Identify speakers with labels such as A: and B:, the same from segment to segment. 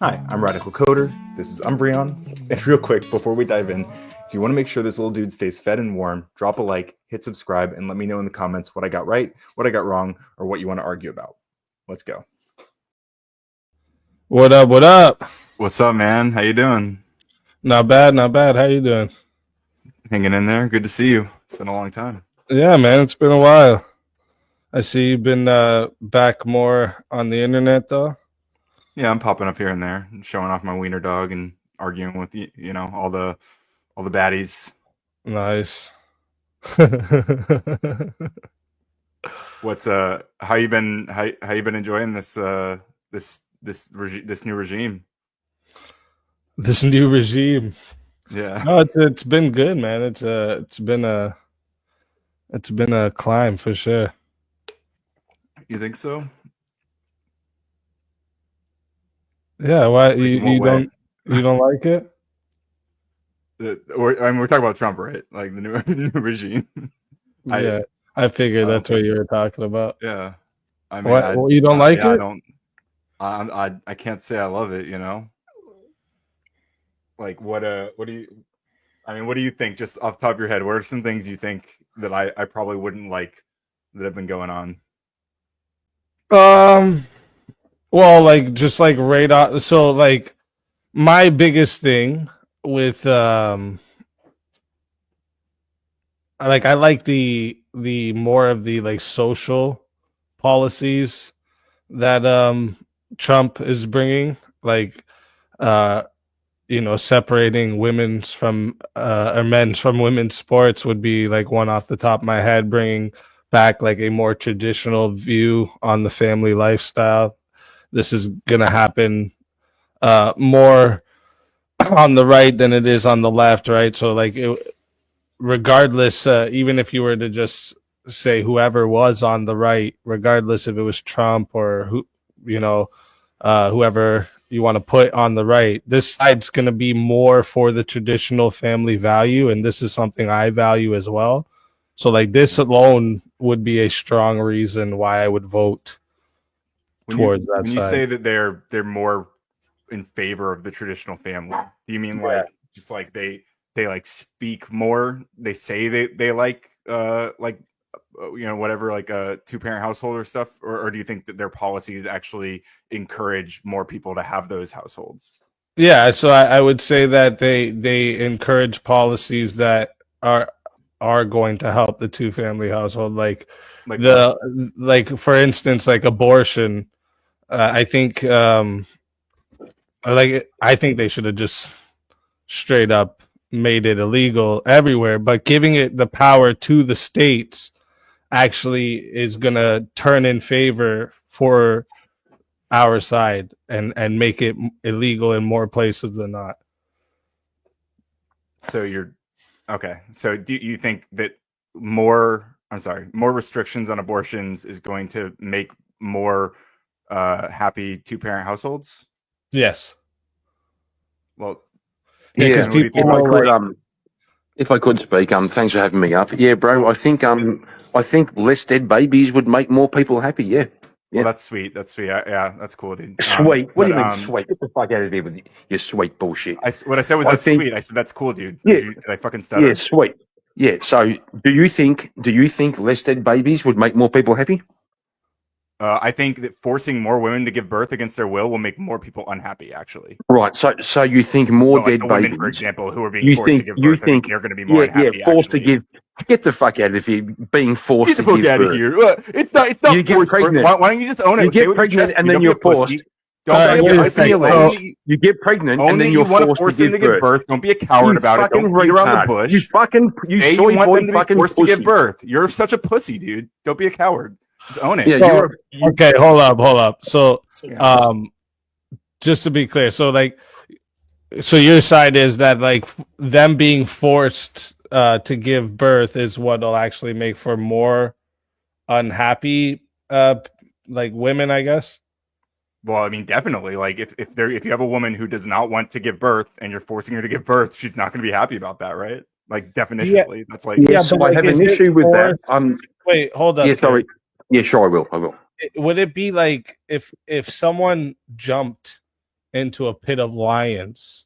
A: Hi, I'm Radical Coder. This is Umbreon. And real quick, before we dive in, if you want to make sure this little dude stays fed and warm, drop a like, hit subscribe, and let me know in the comments what I got right, what I got wrong, or what you want to argue about. Let's go.
B: What up? What up?
A: What's up, man? How you doing?
B: Not bad, not bad. How you doing?
A: Hanging in there. Good to see you. It's been a long time.
B: Yeah, man, it's been a while. I see you've been back more on the internet, though.
A: Yeah, I'm popping up here and there, showing off my wiener dog and arguing with you know all the baddies.
B: Nice.
A: What's how you been enjoying this this new regime?
B: This new regime.
A: Yeah.
B: No, it's been good, man. It's been a climb for sure.
A: You think so?
B: Yeah, why
A: Like,
B: you don't like it?
A: We're talking about Trump, right? Like the new regime.
B: Yeah, I figured
A: I don't
B: that's what
A: think
B: you
A: so.
B: were talking about.
A: Yeah. I mean,
B: What? You don't like
A: yeah, I
B: it?
A: don't. I can't say I love it. You know, like what do you? I mean, what do you think? Just off the top of your head, what are some things you think that I probably wouldn't like that have been going on?
B: Um. Well, like just like right on. So like my biggest thing with I like the more of the like social policies that Trump is bringing, like uh separating women's from or men's from women's sports would be like one off the top of my head, bringing back like a more traditional view on the family lifestyle. This is gonna happen more on the right than it is on the left, right? So like regardless, even if you were to just say whoever was on the right, regardless if it was Trump or whoever you want to put on the right, this side's going to be more for the traditional family value, and this is something I value as well. So like this alone would be a strong reason why I would vote towards that
A: When you
B: side.
A: say that they're more in favor of the traditional family, do you mean like just like they like speak more? They say they like whatever, like a two-parent household or stuff, or do you think that their policies actually encourage more people to have those households?
B: Yeah, so I would say that they encourage policies that are going to help the two family household, like
A: Like what?
B: the like for instance, like abortion. I think I think they should have just straight up made it illegal everywhere, but giving it the power to the states actually is gonna turn in favor for our side and make it illegal in more places than not.
A: So you're okay. So do you think that more restrictions on abortions is going to make more happy two-parent households?
B: Yes.
A: Well,
B: Yeah,
C: Yeah,
B: because
A: what do you
B: people
A: think
C: if I
A: about
B: will
C: could,
B: like.
C: if I could speak, thanks for having me up. Yeah, bro, I think less dead babies would make more people happy. Yeah,
A: Well,
C: yeah.
A: that's sweet. That's sweet. Yeah, that's cool, dude.
C: Sweet. What
A: But
C: do you mean sweet? Get the fuck out of here with your sweet bullshit.
A: what I said was
C: I
A: that's
C: think,
A: sweet. I said that's cool, dude.
C: yeah,
A: Did I fucking
C: yeah,
A: stutter?
C: sweet. Yeah. So, do you think less dead babies would make more people happy?
A: I think that forcing more women to give birth against their will make more people unhappy, actually.
C: Right. So you think more
A: So, like
C: dead
A: the women, for
C: babies?
A: example, who are being
C: You
A: forced to
C: think
A: give
C: you
A: birth, I think
C: think
A: they're going to be more
C: yeah, yeah,
A: unhappy,
C: forced to
A: actually.
C: give. Get the fuck out of here! Being forced
A: Get the
C: to
A: fuck
C: give
A: out of
C: birth.
A: here. It's not
C: You get
A: forced birth.
C: pregnant.
A: Why don't you just own it?
C: You
A: Say it
C: get
A: with your
C: pregnant
A: chest.
C: and
A: You
C: then
A: don't be
C: you're
A: a pussy.
C: forced.
A: Don't
B: Alright,
A: be
B: wait
A: a
B: a
A: pussy.
B: second.
C: You get pregnant
A: Own
C: and
A: that
C: then
A: you
C: you're
A: want to
C: forced to
A: force them
C: give
A: to give
C: birth.
A: birth. Don't be a coward
C: You
A: about it.
C: fucking
A: Don't beat around the
C: retard.
A: bush.
C: You
A: Say you
C: soy
A: want
C: boy
A: them to be
C: fucking
A: forced to
C: pussy.
A: give birth. You're such a pussy, dude. Don't be a coward. Just own it.
C: Yeah,
B: So, okay, hold up. So,
A: Yeah.
B: just to be clear, so your side is that like them being forced to give birth is what will actually make for more unhappy like women, I guess.
A: Well, I mean, definitely. Like, if you have a woman who does not want to give birth and you're forcing her to give birth, she's not going to be happy about that, right? Like,
B: Yeah,
A: definitionally, that's like
C: yes,
B: but
C: I
B: like,
C: have
B: is
C: an
B: it
C: issue with that.
B: forced? Wait, hold
C: Yeah,
B: up, Kurt.
C: sorry. Yeah, sure, I will.
B: Would it be like if someone jumped into a pit of lions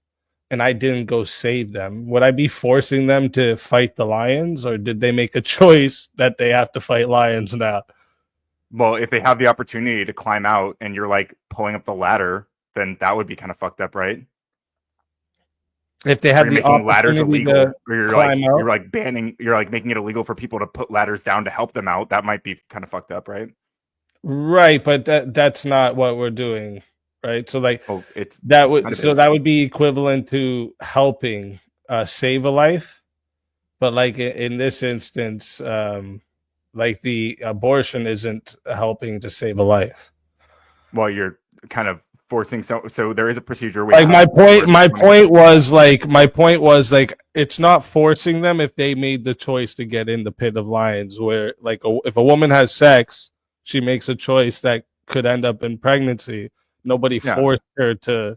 B: and I didn't go save them, would I be forcing them to fight the lions, or did they make a choice that they have to fight lions now?
A: Well, if they have the opportunity to climb out and you're like pulling up the ladder, then that would be kind of fucked up, right?
B: If they
A: Or
B: had
A: you're
B: the
A: making ladders
B: opportunity
A: illegal,
B: to
A: or
B: climb out,
A: you're like making it illegal for people to put ladders down to help them out. That might be kind of fucked up, right?
B: right? But that's not what we're doing, right? So like
A: Well, it's
B: that
A: kind
B: would
A: of
B: so
A: is.
B: that would be equivalent to helping save a life, but like in this instance, like the abortion isn't helping to save a life.
A: Well, you're kind of forcing so there is a procedure we
B: Like
A: have
B: my
A: where
B: point was like it's not forcing them if they made the choice to get in the pit of lions, where like if a woman has sex, she makes a choice that could end up in pregnancy. Nobody
A: yeah.
B: forced her to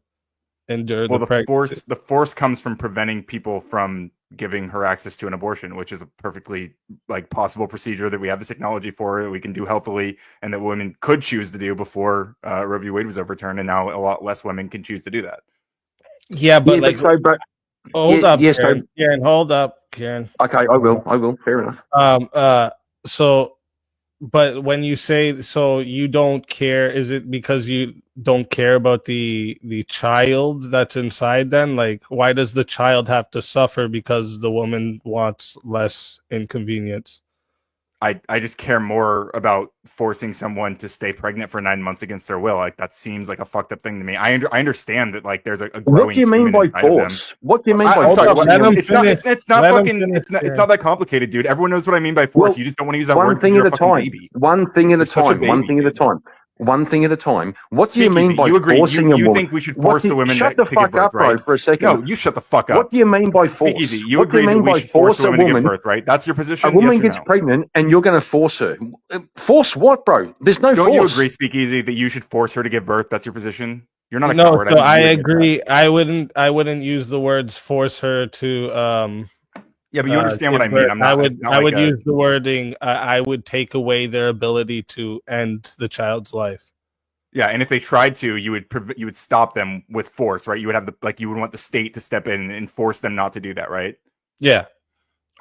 B: endure
A: Well,
B: the pregnancy.
A: the force comes from preventing people from giving her access to an abortion, which is a perfectly like possible procedure that we have the technology for, that we can do healthily, and that women could choose to do before Roe v. Wade was overturned, and now a lot less women can choose to do that.
B: Yeah, but
C: Yeah,
B: like
C: but
B: hold
C: yeah,
B: up,
C: yeah. So
B: Karen, hold up, Karen.
C: okay, I will. Fair enough.
B: So but when you say so you don't care, is it because you don't care about the child that's inside then? Like why does the child have to suffer because the woman wants less inconvenience?
A: I just care more about forcing someone to stay pregnant for 9 months against their will. Like that seems like a fucked up thing to me. I understand that like there's a growing
C: What do you mean
A: human
C: by
A: inside of them.
C: force? What do you mean by
A: I'm sorry.
C: force?
B: Let him finish.
A: It's not
B: Let him
A: fucking.
B: finish,
A: It's
B: Karen.
A: not that complicated, dude. Everyone knows what I mean by force.
C: Well,
A: You just don't want to use that
C: one
A: word because
C: thing
A: you're
C: at
A: a
C: a
A: fucking
C: time.
A: baby.
C: One thing at a
A: You're such a
C: time. One
A: baby,
C: thing at a
A: dude.
C: time. One thing at a time. What do you mean
A: Speakeasy.
C: by
A: You agree?
C: forcing a
A: You
C: woman?
A: think we should force the women
C: Shut the
A: to give
C: fuck
A: birth,
C: up, bro,
A: right?
C: for a second.
A: No, you shut the fuck
C: What
A: up.
C: do you mean by
A: Speakeasy.
C: force?
A: You
C: What do you
A: agree that
C: mean
A: we
C: by
A: should force
C: force
A: the
C: a
A: women to give
C: woman?
A: birth, right? That's your
C: A
A: position.
C: woman
A: Yes or
C: gets
A: no?
C: pregnant and you're going to force her. Force what, bro? There's no
A: Don't you
C: force.
A: agree, Speakeasy, that you should force her to give birth? That's your position. You're not a
B: No,
A: coward. I
B: so
A: think
B: I
A: you admit that.
B: agree. I wouldn't use the words force her to
A: Yeah, but you understand what I
B: give
A: mean.
B: birth.
A: I'm not. It's not
B: I
A: like
B: would
A: a.
B: use the wording I would take away their ability to end the child's life.
A: Yeah, and if they tried to, you would stop them with force, right? You would have you would want the state to step in and force them not to do that, right?
B: Yeah.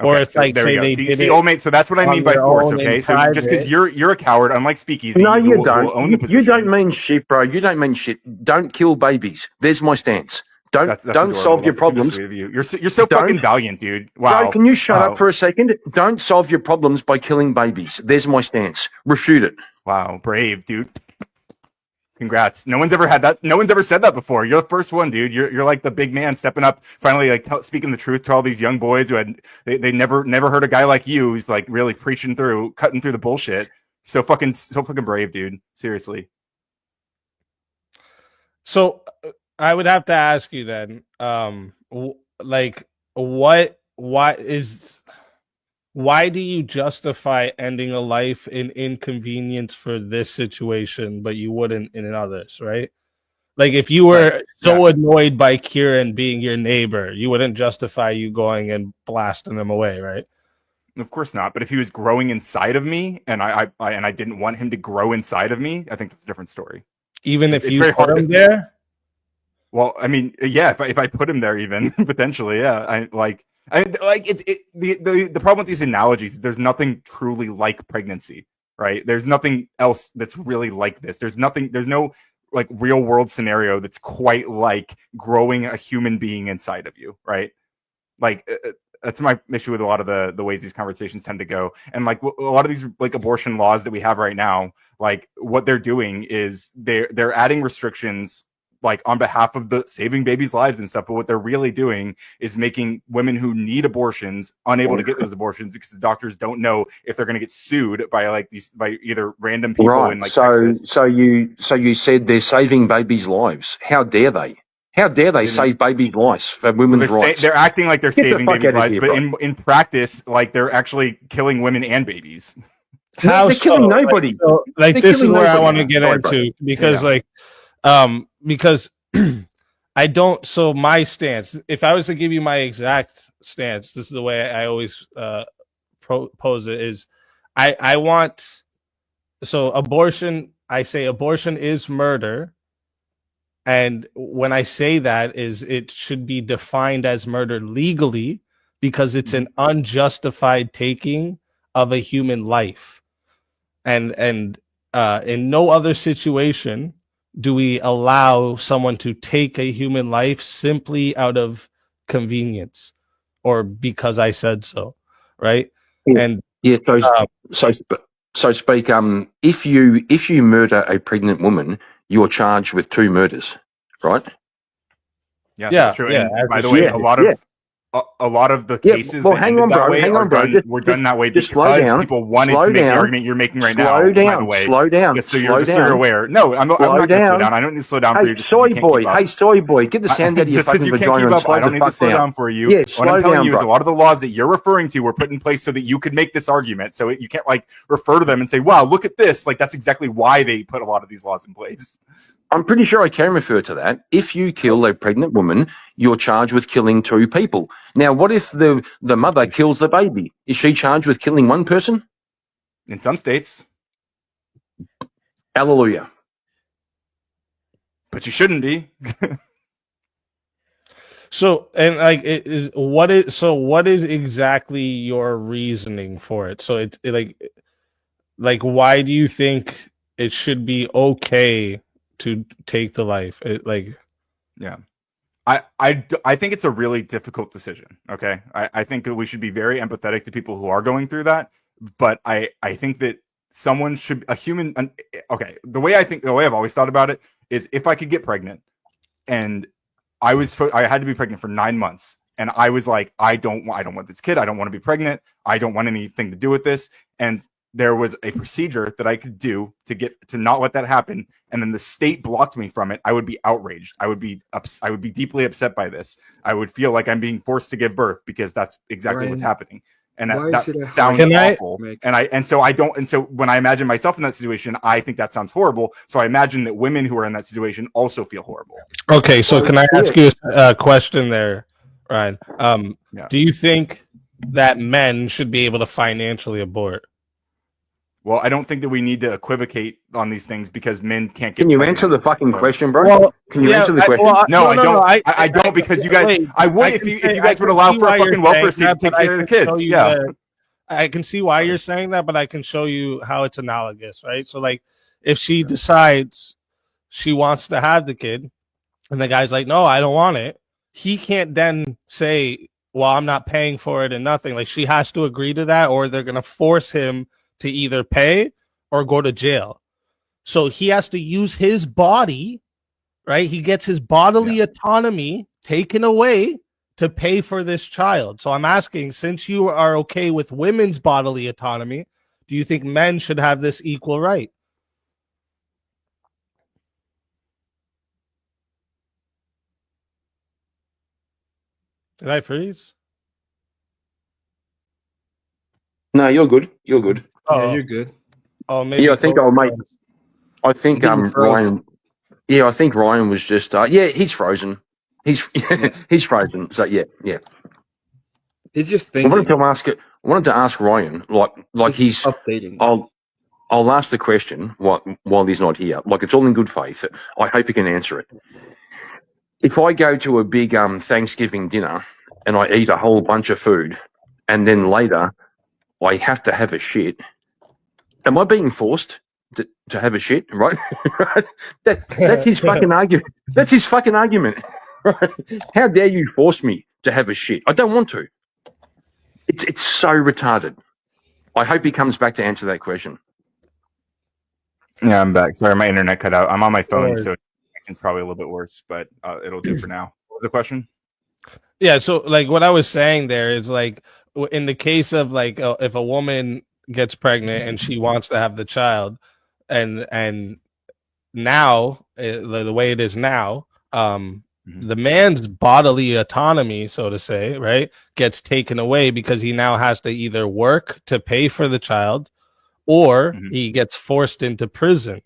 B: Or
A: Okay,
B: it's
A: so
B: like
A: there we
B: say
A: go.
B: they
A: See,
B: did
A: see,
B: it
A: old mate. So that's what I mean
B: on
A: by
B: their
A: force.
B: own in
A: Okay, so just because
B: private.
A: you're a coward, unlike Speakeasy,
C: No, you don't.
A: will own the
C: You
A: position.
C: don't mean shit, bro. You don't mean shit. Don't kill babies. There's my stance.
A: That's
C: Don't
A: adorable.
C: solve your
A: That's super
C: problems.
A: sweet of you. You're so
C: Don't.
A: fucking valiant, dude.
C: Bro,
A: Wow.
C: can you shut up
A: Wow.
C: for a second? Don't solve your problems by killing babies. There's my stance. Refute it.
A: Wow. Brave, dude. Congrats. No one's ever had that. No one's ever said that before. You're the first one, dude. You're like the big man stepping up, finally like speaking the truth to all these young boys who had they never heard a guy like you who's like really preaching through, cutting through the bullshit. So fucking brave, dude. Seriously.
B: So I would have to ask you then, like why do you justify ending a life in inconvenience for this situation, but you wouldn't in others, right? Like if you were
A: Right.
B: so annoyed by Kieran being your neighbor, you wouldn't justify you going and blasting him away, right?
A: Of course not. But if he was growing inside of me, and I didn't want him to grow inside of me, I think that's a different story.
B: Even if
A: It's
B: you
A: very
B: put
A: hard.
B: him there?
A: Well, I mean, yeah, if I put him there, even potentially, yeah, the problem with these analogies. There's nothing truly like pregnancy, right? There's nothing else that's really like this. There's no like real world scenario that's quite like growing a human being inside of you, right? Like that's my issue with a lot of the ways these conversations tend to go. And like a lot of these like abortion laws that we have right now, like what they're doing is they're adding restrictions like on behalf of the saving babies' lives and stuff. But what they're really doing is making women who need abortions unable to get those abortions because the doctors don't know if they're going to get sued by either random people
C: Right.
A: in like Texas.
C: So you said they're saving babies' lives. How dare they? How dare they save babies' lives for women's rights?
A: They're acting like they're
C: Get the
A: saving
C: fuck
A: babies'
C: out of
A: lives,
C: here,
A: but
C: bro.
A: in practice, like they're actually killing women and babies.
C: They're killing nobody.
B: Like
C: They're
B: this is
C: killing
B: where I
C: nobody.
B: want to get
C: Sorry, bro.
B: into because
A: Yeah.
B: because I don't. So my stance, if I was to give you my exact stance, this is the way I always pose it: is I want abortion. I say abortion is murder, And when I say that is it should be defined as murder legally because it's an unjustified taking of a human life. And in no other situation do we allow someone to take a human life simply out of convenience or because I said so, right?
C: Yeah.
B: And
C: Yeah, so speak. If you murder a pregnant woman, you're charged with 2 murders, right?
A: Yeah,
B: yeah,
A: that's true.
B: yeah,
A: And
B: as
A: by
B: it
A: the way,
B: should
C: Yeah,
B: be.
A: a lot of the
C: yeah.
A: cases
C: Well,
A: that ended that way
C: hang on, bro.
A: were done that way
C: Just slow
A: because
C: down.
A: people wanted
C: Slow
A: to make the
C: down.
A: argument you're making right
C: Slow
A: now. By
C: down.
A: the way,
C: Slow down.
A: just
C: Slow
A: so you're
C: down.
A: aware. No, I'm not
C: Slow
A: going to slow
C: down.
A: down. I don't need to slow down for
C: Hey,
A: you just 'cause
C: soy
A: you can't
C: boy.
A: keep up.
C: Hey, soy boy. Get the sound out of your
A: Just because
C: fucking
A: you can't
C: vagina
A: keep
C: and
A: up,
C: slow
A: I don't
C: the
A: need to
C: fuck
A: slow
C: down.
A: down for you.
C: Yeah,
A: What
C: slow
A: I'm telling
C: down,
A: you is
C: bro.
A: a lot of the laws that you're referring to were put in place so that you could make this argument. So you can't like refer to them and say, "Wow, look at this!" Like that's exactly why they put a lot of these laws in place.
C: I'm pretty sure I can refer to that. If you kill a pregnant woman, you're charged with killing 2 people. Now, what if the mother kills the baby? Is she charged with killing 1 person?
A: In some states,
C: Hallelujah.
A: but you shouldn't be.
B: So and like what is exactly your reasoning for it? So it's like why do you think it should be okay to take the life?
A: Yeah. I think it's a really difficult decision. Okay. I think that we should be very empathetic to people who are going through that. But I think that someone should, okay. The way I've always thought about it is if I could get pregnant and I had to be pregnant for 9 months. And I was like, I don't want this kid. I don't want to be pregnant. I don't want anything to do with this. And there was a procedure that I could do to not let that happen. And then the state blocked me from it. I would be outraged. I would be deeply upset by this. I would feel like I'm being forced to give birth because that's exactly what's happening. And that sounds awful. And so when I imagine myself in that situation, I think that sounds horrible. So I imagine that women who are in that situation also feel horrible.
B: Okay, so can I ask you a question there, Ryan?
A: Yeah.
B: Do you think that men should be able to financially abort?
A: Well, I don't think that we need to equivocate on these things because men can't get.
C: Can you
A: pregnant.
C: answer the fucking
A: So-
C: question, bro?
B: Well,
C: Can you
B: yeah,
C: answer the question?
A: No, I don't.
B: no,
A: I don't because you guys.
B: wait,
A: I would
B: I
A: if
B: can
A: you
B: say-
A: if you
B: I
A: guys would
B: can
A: allow
B: see
A: for a
B: why you're
A: fucking welfare
B: saying
A: state to
B: that,
A: take
B: but I
A: care of the
B: can show
A: kids.
B: you
A: Yeah.
B: I can see why you're saying that, but I can show you how it's analogous, right? So, like, if she decides she wants to have the kid, and the guy's like, "No, I don't want it," he can't then say, "Well, I'm not paying for it," and nothing. Like, she has to agree to that, or they're gonna force him to either pay or go to jail. So he has to use his body, right? He gets his bodily autonomy taken away to pay for this child. So I'm asking, since you are okay with women's bodily autonomy, do you think men should have this equal right? Did I freeze?
C: No, you're good. You're good.
D: Yeah, you're good.
B: Oh, maybe.
C: Yeah, I think I think
D: I think you froze.
C: Ryan. Yeah, I think Ryan was just. He's frozen. He's he's frozen. So yeah.
D: He's just
C: I
D: thinking.
C: wanted to ask Ryan, like he's.
D: updating.
C: I'll ask the question while he's not here. Like it's all in good faith. I hope he can answer it. If I go to a big Thanksgiving dinner and I eat a whole bunch of food, and then later I have to have a shit, am I being forced to have a shit? Right? That's his fucking argument. That's his fucking argument. Right? How dare you force me to have a shit? I don't want to. It's so retarded. I hope he comes back to answer that question.
A: Yeah, I'm back. Sorry, my internet cut out. I'm on my phone,
B: Alright.
A: so it's probably a little bit worse, but it'll do for now. What was the question?
B: Yeah, so like what I was saying there is like in the case of like if a woman gets pregnant and she wants to have the child, and now the way it is now, the man's bodily autonomy, so to say, right, gets taken away because he now has to either work to pay for the child or he gets forced into prison.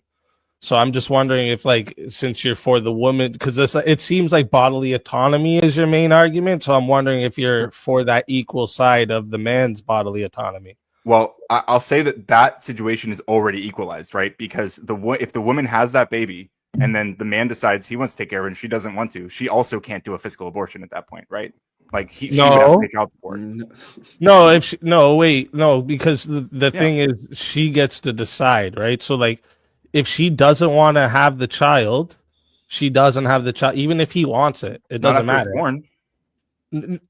B: So I'm just wondering if, like, since you're for the woman, because it seems like bodily autonomy is your main argument. So I'm wondering if you're for that equal side of the man's bodily autonomy.
A: Well, I'll say that situation is already equalized, right? Because if the woman has that baby and then the man decides he wants to take care of her and she doesn't want to, she also can't do a physical abortion at that point, right? Like she would have to pay child support.
B: No, because the thing is, she gets to decide, right? So like, if she doesn't want to have the child, she doesn't have the child, even if he wants it. It doesn't matter.
A: It's born.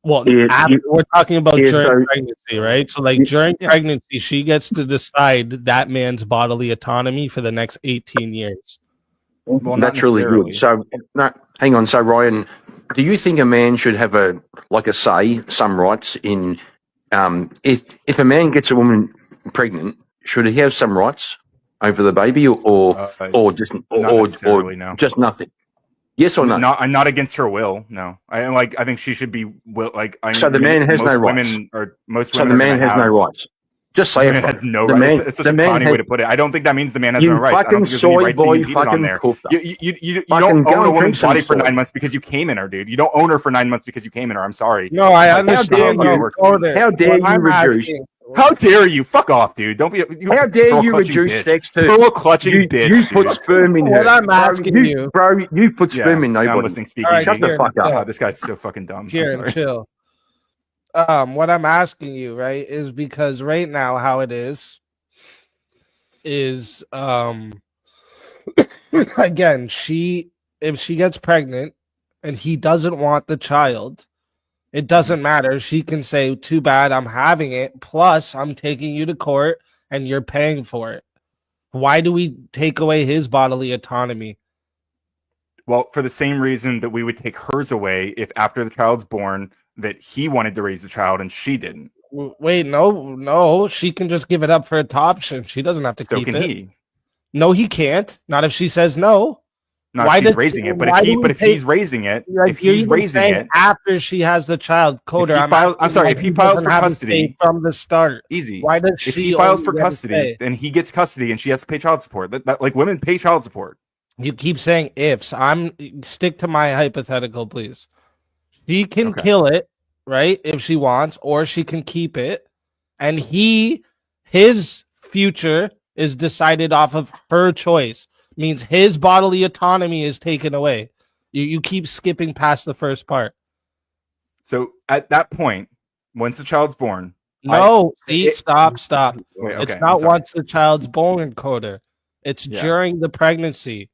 B: Well, we're talking about during pregnancy, right? So like during pregnancy, she gets to decide that man's bodily autonomy for the next 18 years.
A: Well,
C: that's really good. So, no, hang on. So, Ryan, do you think a man should have some rights in, if a man gets a woman pregnant, should he have some rights over the baby, or just
A: no.
C: Just nothing? Yes or no?
A: I'm not against her will. No, I think she should be
C: so the man has no rights. So the man has no rights. Just say it.
A: Has no rights. It's such a funny way to put it. I don't think that means the man has no rights.
C: Fucking soy boy, fucking cooked.
A: You don't own a woman's body for 9 months because you came in her, dude. You don't own her for 9 months because you came in her. I'm sorry.
B: No, I understand.
C: How dare you reduce?
A: How dare you? Fuck off, dude. Don't be.
C: How dare you reduce sex to
A: pearl clutching bitch?
C: You put sperm in her.
B: What I'm asking you,
C: bro. You put sperm in nobody.
A: I'm listening. Speaking.
B: Right,
C: shut the fuck up.
A: This guy's so fucking dumb.
B: Kieran, chill. What I'm asking you, right, is because right now how it is again, if she gets pregnant and he doesn't want the child, it doesn't matter. She can say, too bad, I'm having it, plus I'm taking you to court and you're paying for it. Why do we take away his bodily autonomy?
A: Well, for the same reason that we would take hers away if after the child's born that he wanted to raise the child and she didn't.
B: Wait, no, she can just give it up for adoption. She doesn't have to keep it. So can he? No, he can't. Not if she says no.
A: Not if she's raising it, but if he's raising it, if he's raising it
B: after she has the child, Coder,
A: if he files for custody
B: from the start,
A: easy.
B: Why does she?
A: If he files for custody, then he gets custody and she has to pay child support. That like women pay child support.
B: You keep saying ifs. Stick to my hypothetical, please. She can kill it, right, if she wants, or she can keep it, and his future is decided off of her choice. Means his bodily autonomy is taken away. You keep skipping past the first part.
A: So at that point, once the child's born,
B: stop.
A: Wait,
B: it's not once the child's born, Coder. It's during the pregnancy.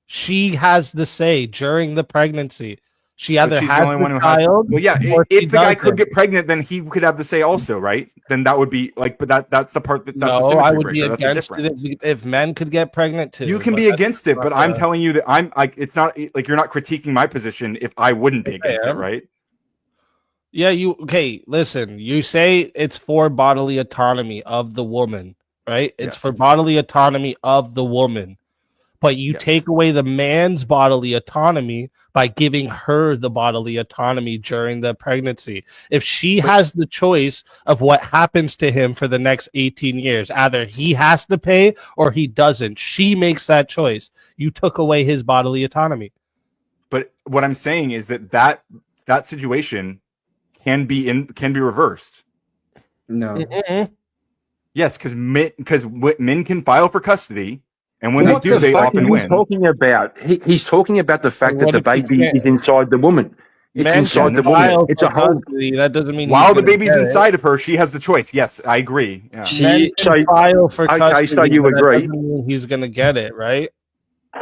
B: She has the say during the pregnancy. She either has the child.
A: Well, yeah. If the guy could get pregnant, then he could have the say also, right? Then that would be like, but that's the part that. That's
B: I would be against it if men could get pregnant too.
A: You can be against it, but I'm telling you that I'm like, it's not like you're not critiquing my position if I wouldn't be against it, right?
B: Yeah, listen, you say it's for bodily autonomy of the woman, right? It's for bodily autonomy of the woman. But you take away the man's bodily autonomy by giving her the bodily autonomy during the pregnancy. If she has the choice of what happens to him for the next 18 years, either he has to pay or he doesn't. She makes that choice. You took away his bodily autonomy.
A: But what I'm saying is that situation can be reversed.
D: No.
B: Mm-hmm.
A: Yes, because men can file for custody. And when they do, they often win.
C: He's talking about the fact that the baby is inside the woman. It's inside the woman. It's a whole.
B: That doesn't mean
A: while the baby's inside of her, she has the choice. Yes, I agree. Yeah.
B: She file for custody.
C: So you agree?
B: He's going to get it, right?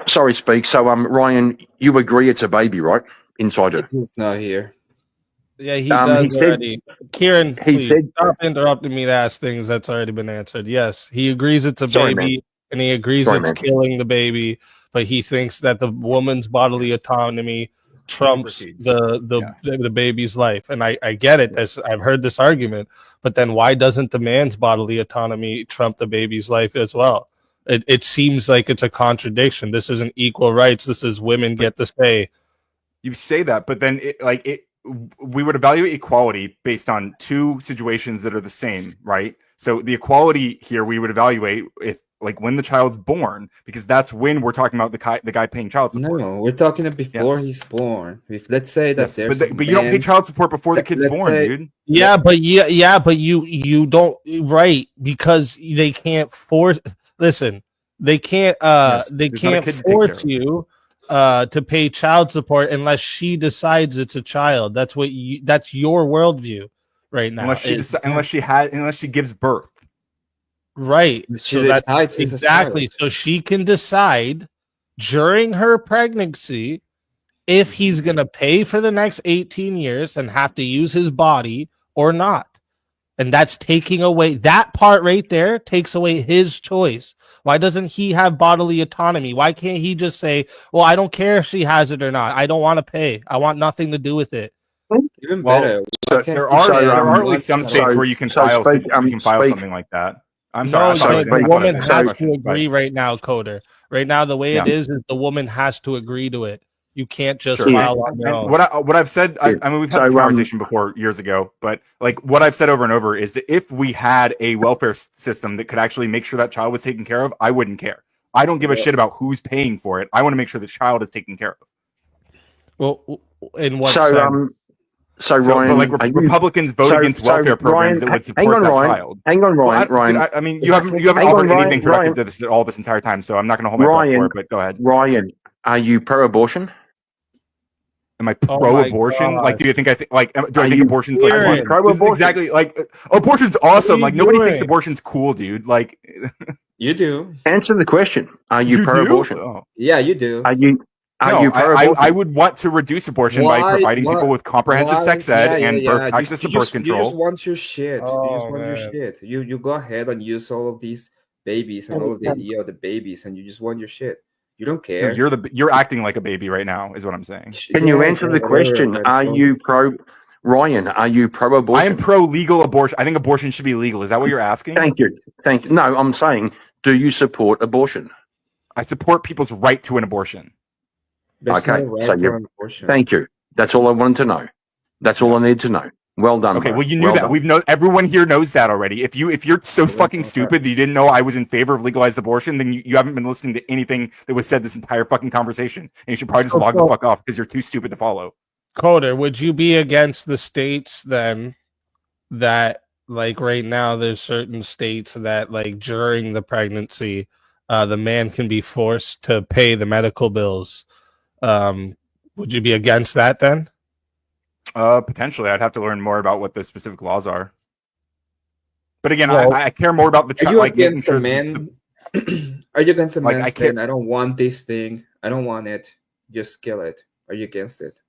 C: Sorry, speak. So Ryan, you agree it's a baby, right? Inside her.
D: He's not here.
B: Yeah, he does already. Kieran, stop interrupting me to ask things that's already been answered. Yes, he agrees it's a baby. Man. And he agrees it's killing the baby, but he thinks that the woman's bodily autonomy trumps the baby's life. And I get it. I've heard this argument, but then why doesn't the man's bodily autonomy trump the baby's life as well? It seems like it's a contradiction. This isn't equal rights. This is women get to say.
A: You say that, but then we would evaluate equality based on two situations that are the same, right? So the equality here we would evaluate if. Like when the child's born, because that's when we're talking about the guy paying child support.
D: No, we're talking before he's born. Let's say that
A: but you don't pay child support before the kid's born, dude.
B: Yeah, but you don't, right? Because they can't force. Listen, They can't
A: Yes,
B: they
A: there's not a
B: can't
A: kid to take care
B: force
A: of.
B: you to pay child support unless she decides it's a child. That's your worldview right now.
A: Unless she gives birth.
B: Right.
D: She
B: So that's
D: decides it's a
B: exactly.
D: child.
B: So she can decide during her pregnancy if he's going to pay for the next 18 years and have to use his body or not. And that's taking away that part right there, takes away his choice. Why doesn't he have bodily autonomy? Why can't he just say, well, I don't care if she has it or not. I don't want to pay. I want nothing to do with it.
D: Even
A: Well,
D: better.
C: So-
D: why can't
A: There
D: he
A: are
C: So,
D: say,
A: there
D: "I
A: are at
D: want
A: least some
D: it at
A: states
D: all"?
A: where you can
C: so
A: file
C: speak-
A: file
C: speak-
A: something like that. I'm
B: No,
A: sorry. I thought I was
B: the
A: in
B: woman
A: my
B: has
A: question,
B: to agree right now, Coder. Right now, the way it is the woman has to agree to it. You can't just
A: Sure.
B: file on your
A: And
B: own.
A: what I've said, I mean, we've had this
C: So,
A: conversation before years ago, but like what I've said over and over is that if we had a welfare system that could actually make sure that child was taken care of, I wouldn't care. I don't give a shit about who's paying for it. I want to make sure the child is taken care of.
B: Well, in what
C: So,
B: sense?
C: so
A: So,
C: Ryan,
A: but like
C: are you-
A: Republicans vote
C: so-
A: against
C: so
A: welfare programs
C: Ryan,
A: that would
C: hang
A: support
C: on,
A: that
C: Ryan.
A: child.
C: Hang on, Ryan.
A: Well,
C: Ryan,
A: I mean, you haven't
C: hang on,
A: offered
C: Ryan,
A: anything productive
C: Ryan.
A: to this all this entire time, so I'm not going to hold my breath
C: Ryan,
A: for it. But go ahead.
C: Ryan, are you pro-abortion?
A: Am I
B: Oh my
A: pro-abortion?
B: God.
A: Like, do I think
C: Are you
A: abortion's like
B: Aaron,
A: this is
C: pro-abortion?
A: exactly like abortion's awesome.
B: you
A: Like nobody thinks
B: doing?
A: abortion's cool, dude. Like
D: You do.
C: Answer the question. Are you,
A: do?
C: pro-abortion?
A: Oh.
D: Yeah, you do.
C: Are you
A: No,
C: pro-abortion?
A: I would want to reduce abortion by providing people with comprehensive sex ed and birth access to birth
D: You
A: control.
D: just want your shit. You
B: Oh,
D: just want your
B: man.
D: shit. You go ahead and use all of these babies and all of the idea of the babies, and you just want your shit. You don't
A: No,
D: care.
A: you're acting like a baby right now, is what I'm saying.
C: Can you
D: Yeah,
C: answer the
D: whatever,
C: question?
D: man.
C: Are you Ryan, are you
A: I
C: pro-abortion?
A: am pro legal abortion. I think abortion should be legal. Is that what you're asking?
C: Thank you. No, I'm saying, do you support abortion?
A: I support people's right to an abortion.
D: There's
C: Okay,
D: no right
C: so
D: for
C: you're-
D: an abortion.
C: Thank you. That's all I wanted to know. That's all I need to know. Well done.
A: Okay,
C: bro.
A: well you knew
C: Well
A: that.
C: done.
A: Everyone here knows that already. If you're so
D: Yeah,
A: fucking
D: okay.
A: stupid that you didn't know I was in favor of legalized abortion, then you haven't been listening to anything that was said this entire fucking conversation. And you should probably just log the fuck off because you're too stupid to follow.
B: Coder, would you be against the states then that like right now there's certain states that like during the pregnancy the man can be forced to pay the medical bills? Would you be against that then?
A: Potentially, I'd have to learn more about what the specific laws are. But again,
B: Well,
A: I care more about the
D: Are you
A: like making
D: against
A: sure
D: the man? Are you against the
A: Like,
D: man
A: I can't-
D: saying, "I don't want this thing. I don't want it. Just kill it"? Are you against it?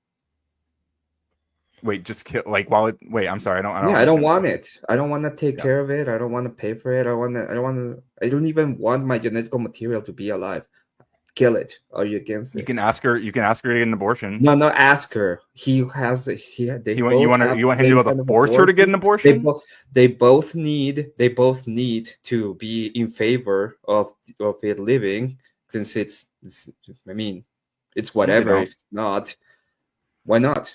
A: Wait, just kill like while it. Wait, I'm sorry, I don't.
D: Yeah, I don't
A: understand.
D: want it. I don't want to take
A: Yeah.
D: care of it. I don't want to pay for it. I don't even want my genetic material to be alive. Kill it. Are you against it?
A: You can ask her. You can ask her to get an abortion.
D: No, not ask her. He has. They
A: you want
D: both
A: him
D: have
A: to be
D: same
A: able
D: kind
A: to
D: of
A: force her to get an
D: abortion.
A: abortion?
D: They both need to be in favor of it living, since it's I mean, it's whatever.
A: don't.
D: If it's not, why not?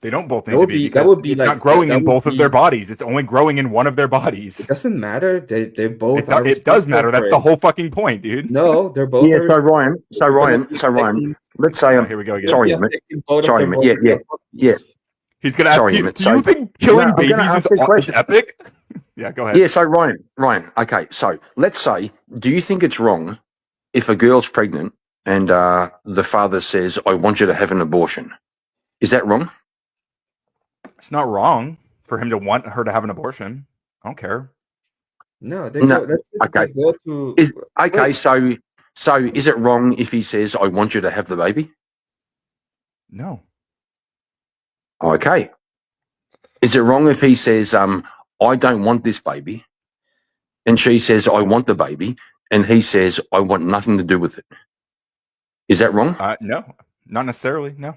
A: They don't both need
D: That
A: to
D: would
A: be
D: be- that
A: because
D: would be
A: it's
D: like-
A: not growing
D: that
A: in
D: would
A: both of
D: be-
A: their bodies. It's only growing in one of their
D: It
A: bodies.
D: doesn't matter. They both are
A: It does matter.
D: responsible
A: That's
D: for
A: the
D: it.
A: whole fucking point, dude.
D: No, they're both.
C: Yeah,
D: are
C: so Ryan, let's say,
A: Oh, here we go again.
C: sorry,
D: Yeah,
C: mate.
D: taking both of
C: Sorry,
D: their
C: mate. Yeah,
D: bodies.
C: yeah.
A: He's gonna ask
C: Sorry,
A: you.
C: Emmett,
A: Do
C: so-
A: you think killing
C: No, I'm gonna
A: babies
C: ask the
A: is
C: question.
A: epic? Yeah, go ahead.
C: Yeah, so Ryan, okay, so let's say, do you think it's wrong if a girl's pregnant and the father says, I want you to have an abortion? Is that wrong?
A: It's not wrong for him to want her to have an abortion. I don't care.
D: No, they
C: No,
D: go. That's it.
C: okay.
D: They go to.
C: Okay,
D: Wait.
C: so is it wrong if he says, I want you to have the baby?
A: No.
C: Okay. Is it wrong if he says, I don't want this baby, and she says, I want the baby, and he says, I want nothing to do with it? Is that wrong?
A: No, not necessarily. No.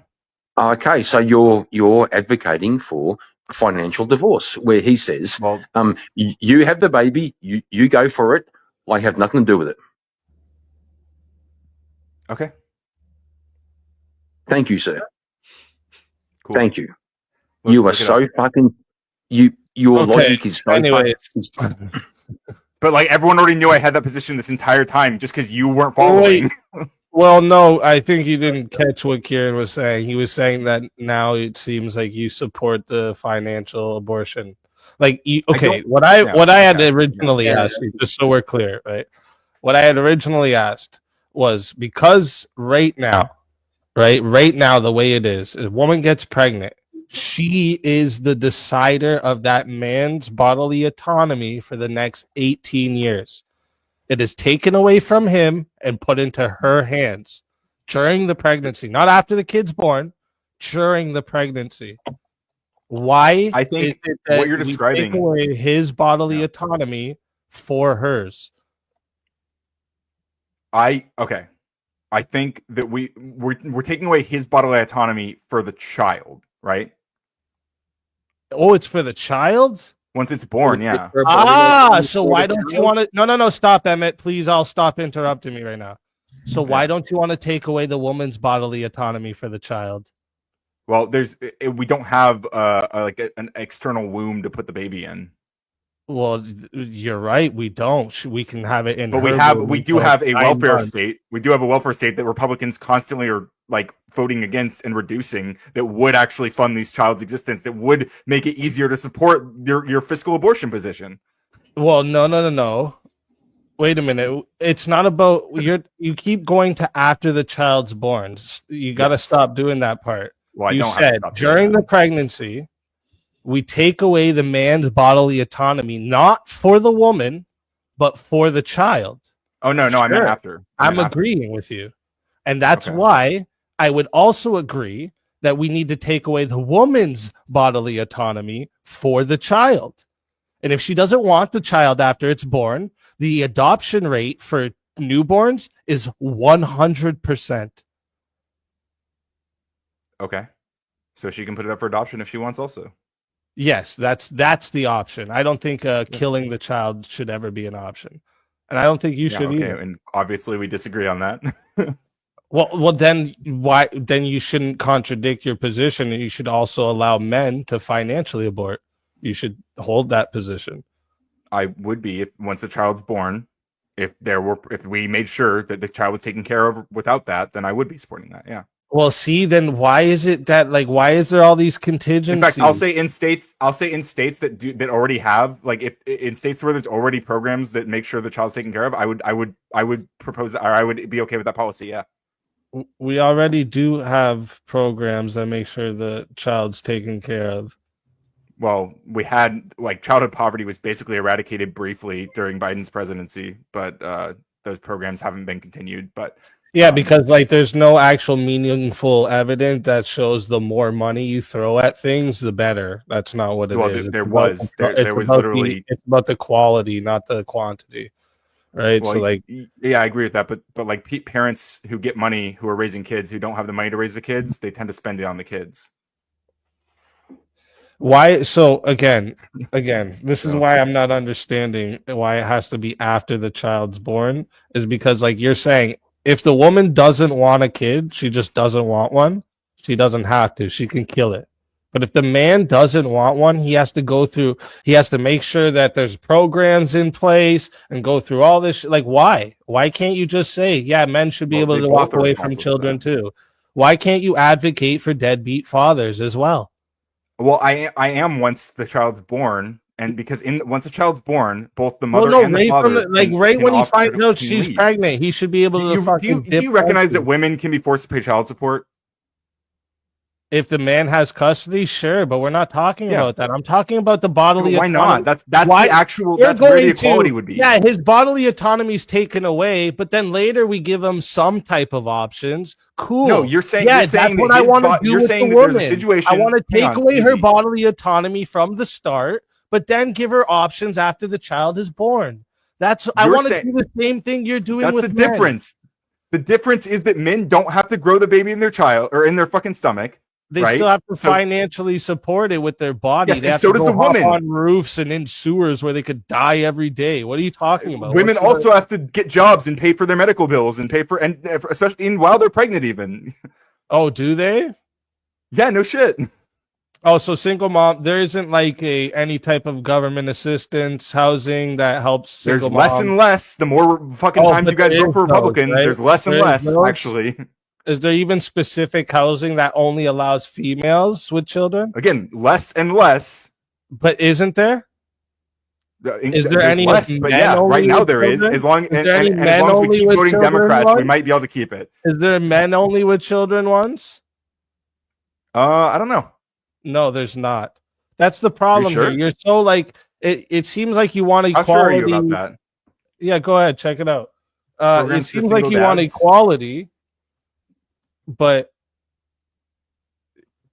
C: Okay, so you're advocating for financial divorce, where he says,
A: Well,
C: you have the baby, you go for it, I have nothing to do with it.
A: okay.
C: Thank you, sir.
A: Cool.
C: Thank you.
A: Look-
C: You are
A: look at
C: so
A: us.
C: fucking your
B: Okay,
C: logic is so
B: Anyway,
A: But like everyone already knew I had that position this entire time, just because you weren't following.
B: well, no, I think you didn't catch what Kieran was saying. He was saying that now it seems like you support the financial abortion. Like,
A: I
B: okay,
A: don't-
B: what I
A: yeah,
B: had
A: okay.
B: originally
D: Yeah,
B: asked you, just so we're clear, right? What I had originally asked was because right now, the way it is, a woman gets pregnant, she is the decider of that man's bodily autonomy for the next 18 years. It is taken away from him and put into her hands during the pregnancy, not after the kid's born, during the pregnancy. Why
A: I think
B: is it that
A: what you're
B: we
A: describing-
B: take away his bodily
A: Yeah.
B: autonomy for hers?
A: Okay. I think that we're taking away his bodily autonomy for the child, right?
B: Oh, it's for the child?
A: Once it's born, yeah.
D: Her body autonomy
B: So
D: for
B: why
D: the
B: don't you
D: child?
B: want to? No, stop, Emmett. Please, I'll stop interrupting me right now. So why don't you want to take away the woman's bodily autonomy for the child?
A: Well, we don't have an external womb to put the baby in.
B: Well, you're right. We don't. We can have it in.
A: But we do have a welfare state. We do have a welfare state that Republicans constantly are like voting against and reducing, that would actually fund these child's existence, that would make it easier to support your fiscal abortion position.
B: Well, no. Wait a minute. It's not about you keep going to after the child's born. You got to stop doing that part.
A: Well,
B: You
A: I don't have to
B: said
A: stop doing
B: during
A: that.
B: the pregnancy, we take away the man's bodily autonomy, not for the woman, but for the child.
A: Oh no, I meant
B: Sure.
A: after.
B: I'm agreeing with you. And that's
A: Okay.
B: why I would also agree that we need to take away the woman's bodily autonomy for the child. And if she doesn't want the child after it's born, the adoption rate for newborns is 100%.
A: Okay. So she can put it up for adoption if she wants also.
B: Yes, that's the option. I don't think killing the child should ever be an option. And I don't think you should
A: okay.
B: either.
A: And obviously we disagree on that.
B: Well, then why? Then you shouldn't contradict your position, and you should also allow men to financially abort. You should hold that position.
A: I would be once the child's born. If we made sure that the child was taken care of without that, then I would be supporting that. Yeah.
B: Well, see, then why is it that why is there all these contingencies?
A: In fact, I'll say in states that already have if in states where there's already programs that make sure the child's taken care of, I would propose that, or I would be okay with that policy. Yeah.
B: We already do have programs that make sure the child's taken care of.
A: Well, we had childhood poverty was basically eradicated briefly during Biden's presidency, but those programs haven't been continued. But
B: yeah, because there's no actual meaningful evidence that shows the more money you throw at things, the better. That's not what it is.
A: There was literally
B: it's about the quality, not the quantity, right?
A: Well,
B: so
A: yeah, I agree with that. But parents who get money who are raising kids who don't have the money to raise the kids, they tend to spend it on the kids.
B: Why? So again, this is why I'm not understanding why it has to be after the child's born. Is because you're saying, if the woman doesn't want a kid, she just doesn't want one. She doesn't have to. She can kill it. But if the man doesn't want one, he has to make sure that there's programs in place and go through all this. Why? Why can't you just say, yeah, men should be able to walk away from children too? Why can't you advocate for deadbeat fathers as well?
A: Well, I am once the child's born, and because once the child's born, both the mother and the father
B: when he finds out she's pregnant, he should be able to.
A: Do you recognize that women can be forced to pay child support?
B: If the man has custody, sure, but we're not talking about that. I'm talking about the bodily
A: autonomy. Why not? That's
B: why
A: the actual. That's where the equality would be.
B: Yeah, his bodily autonomy is taken away, but then later we give him some type of options. Cool.
A: No, you're saying.
B: Yeah,
A: you're saying
B: that's what I want to do with the woman.
A: A situation.
B: I want to take away her bodily autonomy from the start, but then give her options after the child is born. I want to do the same thing you're doing with men.
A: That's the difference. The difference is that men don't have to grow the baby in their child or in their fucking stomach.
B: They still have to financially support it with their body.
A: Yes,
B: they have
A: so
B: to
A: does the woman.
B: On roofs and in sewers where they could die every day. What are you talking about?
A: Women also have to get jobs and pay for their medical bills and especially while they're pregnant even.
B: Oh, do they?
A: Yeah, no shit.
B: Oh, so single mom, there isn't any type of government assistance, housing that helps single moms?
A: There's less and less. The more fucking times you guys vote for Republicans, right? There's less and less, actually.
B: Is there even specific housing that only allows females with children?
A: Again, less and less.
B: But isn't there? Is there
A: there's
B: any
A: less,
B: with
A: but
B: men
A: yeah,
B: only
A: right now
B: with
A: there is.
B: children?
A: As long
B: Is there any
A: and as
B: men
A: long as we
B: only
A: keep
B: with
A: voting
B: children
A: Democrats, we
B: ones?
A: might be able to keep it.
B: Is there men only with children ones?
A: I don't know.
B: No, there's not. That's the problem
A: sure?
B: here. You're so like it seems like you want
A: How sure are you
B: equality.
A: about that?
B: Yeah, go ahead, check it out. It
A: Programs for
B: seems like
A: single
B: you want
A: dads?
B: equality, but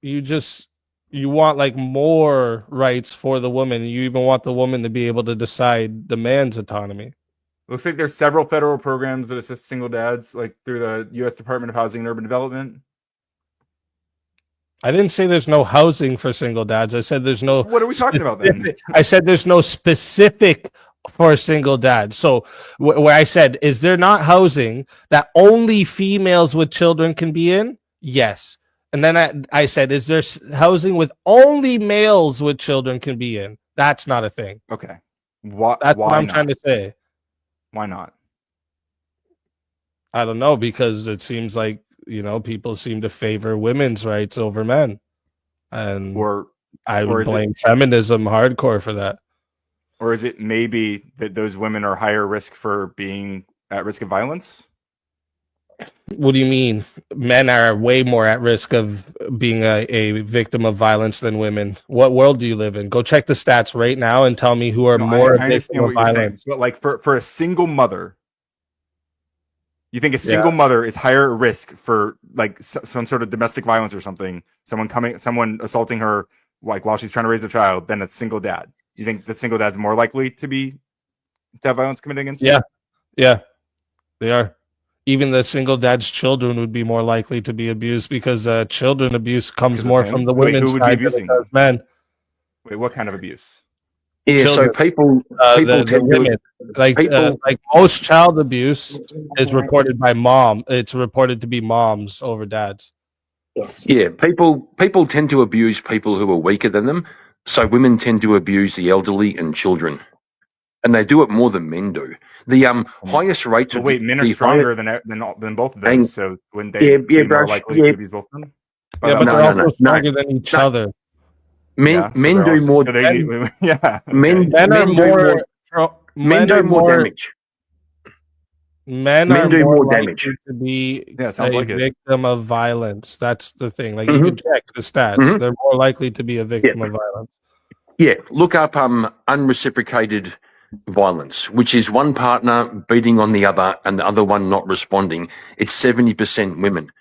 B: you want like more rights for the woman. You even want the woman to be able to decide the man's autonomy.
A: Looks like there's several federal programs that assist single dads, like through the U.S. Department of Housing and Urban Development.
B: I didn't say there's no housing for single dads. I said there's no.
A: What are we talking about then?
B: I said there's no specific for single dads. So where I said, is there not housing that only females with children can be in? Yes. And then I said, is there housing with only males with children can be in? That's not a thing.
A: Okay.
B: That's
A: Why
B: what I'm
A: not?
B: trying to say.
A: Why not?
B: I don't know, because it seems like, people seem to favor women's rights over men. And I would blame feminism hardcore for that.
A: Or is it maybe that those women are higher risk for being at risk of violence?
B: What do you mean? Men are way more at risk of being a victim of violence than women. What world do you live in? Go check the stats right now and tell me who are more
A: I understand what you're saying, but like for a single mother, you think a single mother is higher risk for like some sort of domestic violence or something? Someone assaulting her like while she's trying to raise a child than a single dad? You think the single dad's more likely to have violence committed against them?
B: Yeah, they are. Even the single dad's children would be more likely to be abused because children abuse comes more from the women's side than it does men.
A: Wait, what kind of abuse?
C: Yeah,
B: Children.
C: so people tend to
B: like most child abuse is reported by mom. It's reported to be moms over dads.
C: Yeah, people tend to abuse people who are weaker than them. So women tend to abuse the elderly and children, and they do it more than men do. The highest rates of
A: men are stronger than both of those. So when they be more likely to abuse both of them.
B: But they're also stronger than each other.
C: Men do more. Men do more damage.
B: Men do more damage to be a victim of violence. That's the thing. Like you can check the stats; they're more likely to be a victim of violence.
C: Yeah, look up unreciprocated violence, which is one partner beating on the other and the other one not responding. It's 70% women.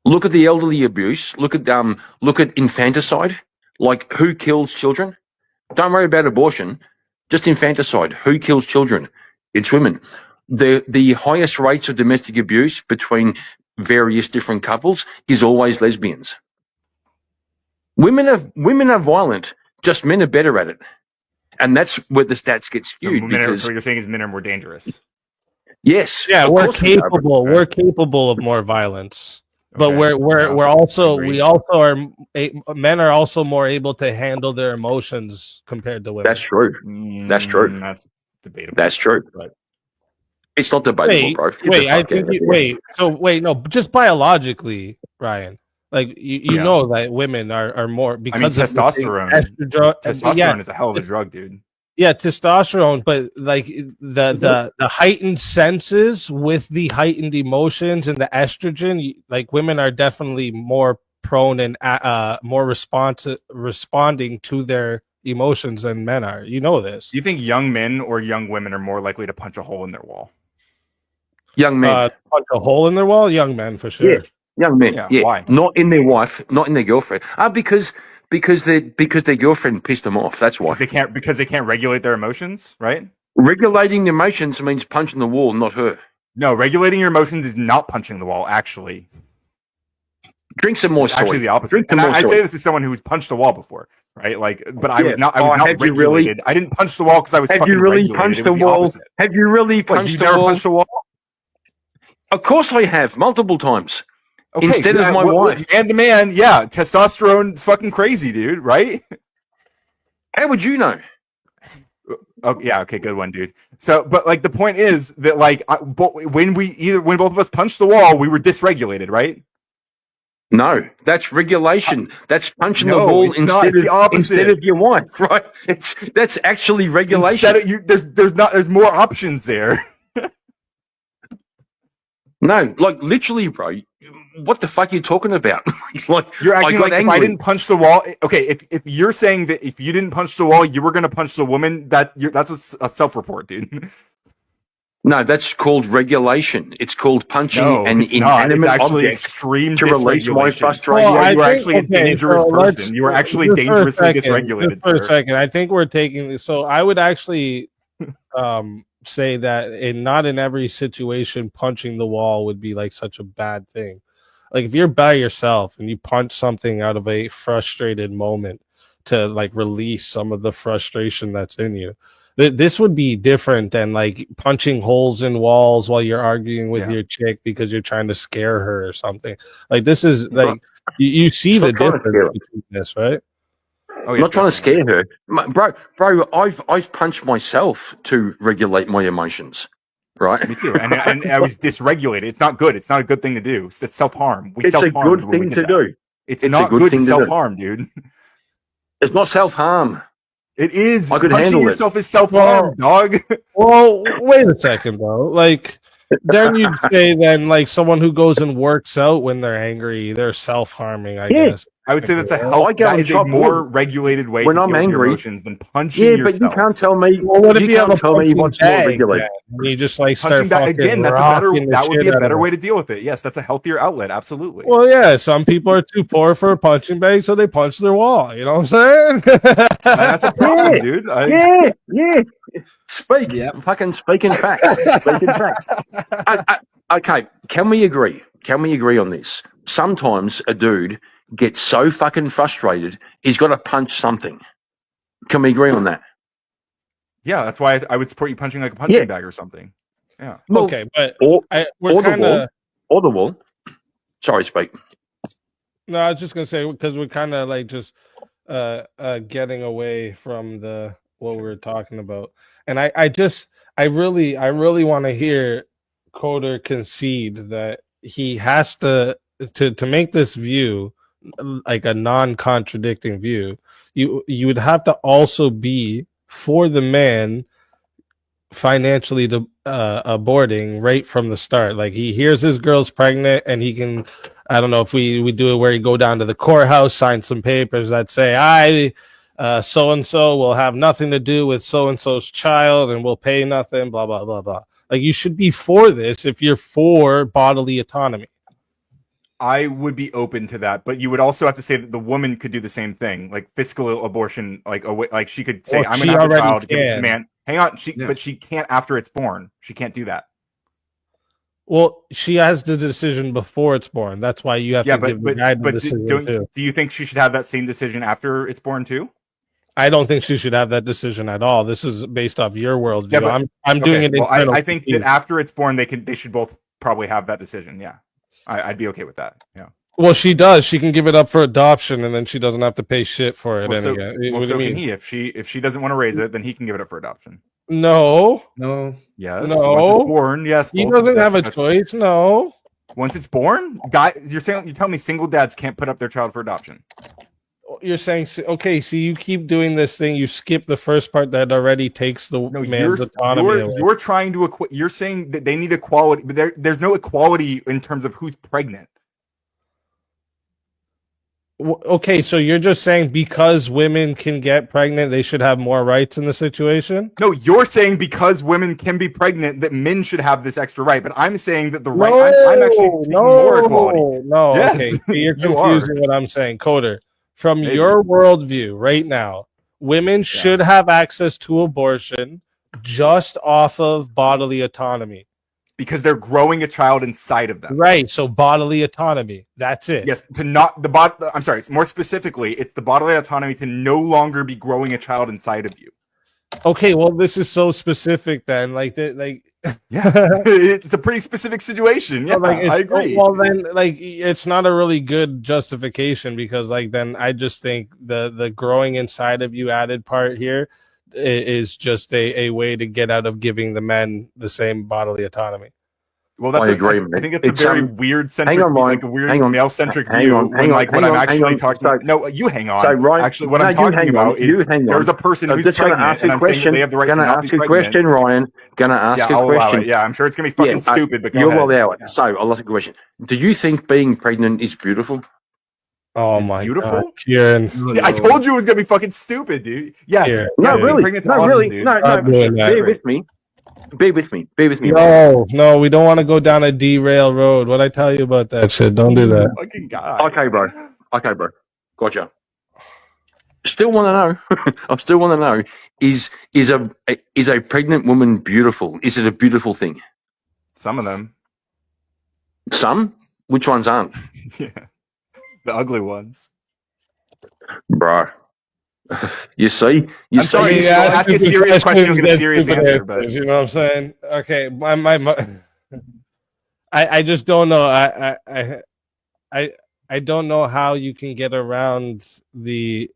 C: Look at the elderly abuse. Look at infanticide. Like, who kills children? Don't worry about abortion. Just infanticide. Who kills children? It's women. The highest rates of domestic abuse between various different couples is always lesbians. Women are violent. Just men are better at it, and that's where the stats get skewed.
A: So what you're saying is men are more dangerous.
C: Yes.
B: Yeah, we're capable. We're capable of more violence. But men are also more able to handle their emotions compared to women.
C: That's true. That's true.
A: That's debatable.
C: That's true. But it's not debatable, bro.
B: No, just biologically, Ryan. Like you know that women are more because of
A: testosterone. Testosterone is a hell of a drug, dude.
B: Yeah, testosterone, but like the heightened senses with the heightened emotions and the estrogen, like women are definitely more prone and more responding to their emotions than men are. You know this.
A: Do you think young men or young women are more likely to punch a hole in their wall?
C: Young men.
B: Punch a hole in their wall? Young men, for sure.
C: Yeah. Young men. Yeah.
A: Why?
C: Not in their wife, not in their girlfriend. Because their girlfriend pissed them off. That's why.
A: Because they can't regulate their emotions, right?
C: Regulating emotions means punching the wall, not her.
A: No, regulating your emotions is not punching the wall, actually.
C: Drink some more soy.
A: Actually, the opposite. I say this as someone who's punched a wall before, right? Like, but I was not regulated. Really? I didn't punch the wall because I was fucking regulated. Have you really punched the wall?
C: Have you really punched the wall?
A: Never punched a wall?
C: Of course I have, multiple times. Okay, instead of my wife.
A: Man to man, yeah. Testosterone's fucking crazy, dude, right?
C: How would you know?
A: Oh, yeah, okay, good one, dude. So, but like the point is that like when both of us punched the wall, we were dysregulated, right?
C: No, that's regulation. That's punching the
A: No,
C: wall
A: it's not. It's the
C: instead
A: opposite.
C: of your wife, right? That's actually regulation.
A: Instead of there's more options there.
C: No, like literally, bro. What the fuck are you talking about? Like
A: You're acting
C: I got
A: like
C: angry.
A: if I didn't punch the wall. Okay, if you're saying that if you didn't punch the wall, you were gonna punch the woman, that's a self-report, dude.
C: No, that's called regulation. It's called punching
A: No,
C: an
A: it's not. It's
C: inanimate
A: actually
C: object
A: extreme
C: to release my
A: dysregulation.
C: frustration.
B: Well,
A: You are actually a
B: okay,
A: dangerous
B: so let's-
A: person. You are actually
B: just for a
A: dangerously
B: second,
A: dysregulated,
B: just for a
A: sir.
B: second, I think we're taking this. So I would actually say that not in every situation punching the wall would be like such a bad thing. Like if you're by yourself and you punch something out of a frustrated moment to like release some of the frustration that's in you, this would be different than like punching holes in walls while you're arguing with your chick because you're trying to scare her or something. Like this is like you see the difference between this, right?
C: I'm not trying to scare her, bro. I've punched myself to regulate my emotions, right?
A: Me too. And I was dysregulated. It's not good. It's not a good thing to do. It's self-harm.
C: It's a good thing to do.
A: It's not good to self-harm, dude.
C: It's not self-harm.
A: It is.
C: I could
A: Punching
C: handle
A: yourself is self-harm, dog.
B: Well, wait a second though. Like then you'd say then like someone who goes and works out when they're angry, they're self-harming, I guess.
A: I would say that's a
C: that is
A: a more regulated way
C: when
A: to
C: I'm
A: deal with your
C: angry.
A: emotions than punching yourself.
C: But you can't tell me.
B: Well, what if you have a
C: tell me what's more regulated?
B: And you just like
A: Punching
B: start
A: back
B: fucking
A: again. That would be a better way to deal with it. Yes, that's a healthier outlet. Absolutely.
B: Well, yeah, some people are too poor for a punching bag, so they punch their wall. You know what I'm saying?
A: That's a problem, dude.
C: Yeah. Speak.
D: Yeah.
C: Fucking speaking facts. Speaking facts. Okay, can we agree? Can we agree on this? Sometimes a dude gets so fucking frustrated, he's got to punch something. Can we agree on that?
A: Yeah, that's why I would support you punching like a punching bag or something. Yeah.
C: Well,
B: Okay, but
C: or the wall. Sorry, speak.
B: No, I was just gonna say because we're kind of like just getting away from what we were talking about, and I really want to hear Coder concede that he has to make this view like a non-contradicting view. You would have to also be for the man financially aborting right from the start. Like he hears his girl's pregnant and he can, I don't know if we do it where you go down to the courthouse, sign some papers that say so and so will have nothing to do with so and so's child and will pay nothing, blah blah blah blah. Like you should be for this if you're for bodily autonomy.
A: I would be open to that, but you would also have to say that the woman could do the same thing, like fiscal abortion, like she could say, "I'm gonna have a child." Give this man, hang on, but she can't after it's born. She can't do that.
B: Well, she has the decision before it's born. That's why you have to give the guy the decision too.
A: Do you think she should have that same decision after it's born too?
B: I don't think she should have that decision at all. This is based off your worldview. Yeah, I'm doing it.
A: Well, I think that after it's born, they should both probably have that decision. Yeah. I'd be okay with that. Yeah.
B: Well, she does. She can give it up for adoption, and then she doesn't have to pay shit for it.
A: So can he? If she doesn't want to raise it, then he can give it up for adoption.
B: No.
A: Yes.
B: No.
A: Once it's born, yes.
B: He doesn't have a choice. No.
A: Once it's born, you're telling me single dads can't put up their child for adoption.
B: You're saying okay? So you keep doing this thing. You skip the first part that already takes the man's autonomy away.
A: You're trying to you're saying that they need equality, but there's no equality in terms of who's pregnant.
B: Okay, so you're just saying because women can get pregnant, they should have more rights in the situation?
A: No, you're saying because women can be pregnant, that men should have this extra right. But I'm saying that the right. I'm actually speaking more equality.
B: No,
A: yes,
B: okay. You're confusing what I'm saying, Coder. From your worldview right now, women should have access to abortion just off of bodily autonomy.
A: Because they're growing a child inside of them.
B: Right, so bodily autonomy. That's it.
A: Yes, I'm sorry, more specifically, it's the bodily autonomy to no longer be growing a child inside of you.
B: Okay, well, this is so specific then.
A: Yeah, it's a pretty specific situation. Yeah, I agree.
B: Well, then, it's not a really good justification because, then I just think the growing inside of you added part here is just a way to get out of giving the men the same bodily autonomy.
A: Well, that's
C: I agree,
A: I
C: mate.
A: think it's a very weird centric,
C: hang on, Ryan.
A: like a weird
C: Hang on.
A: male centric
C: Hang
A: view.
C: on,
A: When
C: hang on,
A: like what
C: hang
A: I'm
C: on, hang
A: actually
C: on.
A: talking.
C: So-
A: No, you hang on.
C: So, Ryan,
A: Actually, what
C: no,
A: I'm
C: you
A: talking
C: hang on,
A: about is
C: you hang on.
A: there's a person
C: I'm
A: who's
C: just going to
A: pregnant,
C: ask
A: and
C: a
A: I'm saying that
C: question.
A: they have the right
C: Going
A: to
C: to
A: not
C: ask
A: be
C: a
A: pregnant.
C: question, Ryan. Going to ask
A: Yeah,
C: a
A: I'll allow
C: question.
A: it. Yeah, I'm sure it's gonna be fucking stupid, but go
C: you'll
A: ahead.
C: allow it. So I'll ask a question. Do you think being pregnant is beautiful?
B: Oh
A: Is
B: my
A: beautiful?
B: god, Kieran.
A: Yeah, I told you it was gonna be fucking stupid, dude. Yes,
B: Here.
C: No,
A: yes, being
C: really.
A: pregnant's
C: No,
A: awesome,
C: really.
A: dude.
C: No,
B: Stop
C: no.
B: doing that.
C: Bear
A: Great.
C: with me. Bear with me. Bear with me.
B: No, we don't want to go down a derail road. What I tell you about that shit? Don't do that.
A: Fucking guy.
C: Okay, bro. Gotcha. Still want to know. I still want to know: is a pregnant woman beautiful? Is it a beautiful thing?
A: Some of them.
C: Some. Which ones aren't,
A: Yeah. The ugly ones.
C: bro? You see.
A: I'm sorry,
C: You
A: you ask a serious question, you'll get a serious answer, but
B: you know what I'm saying? Okay, I just don't know. I don't know how you can get around the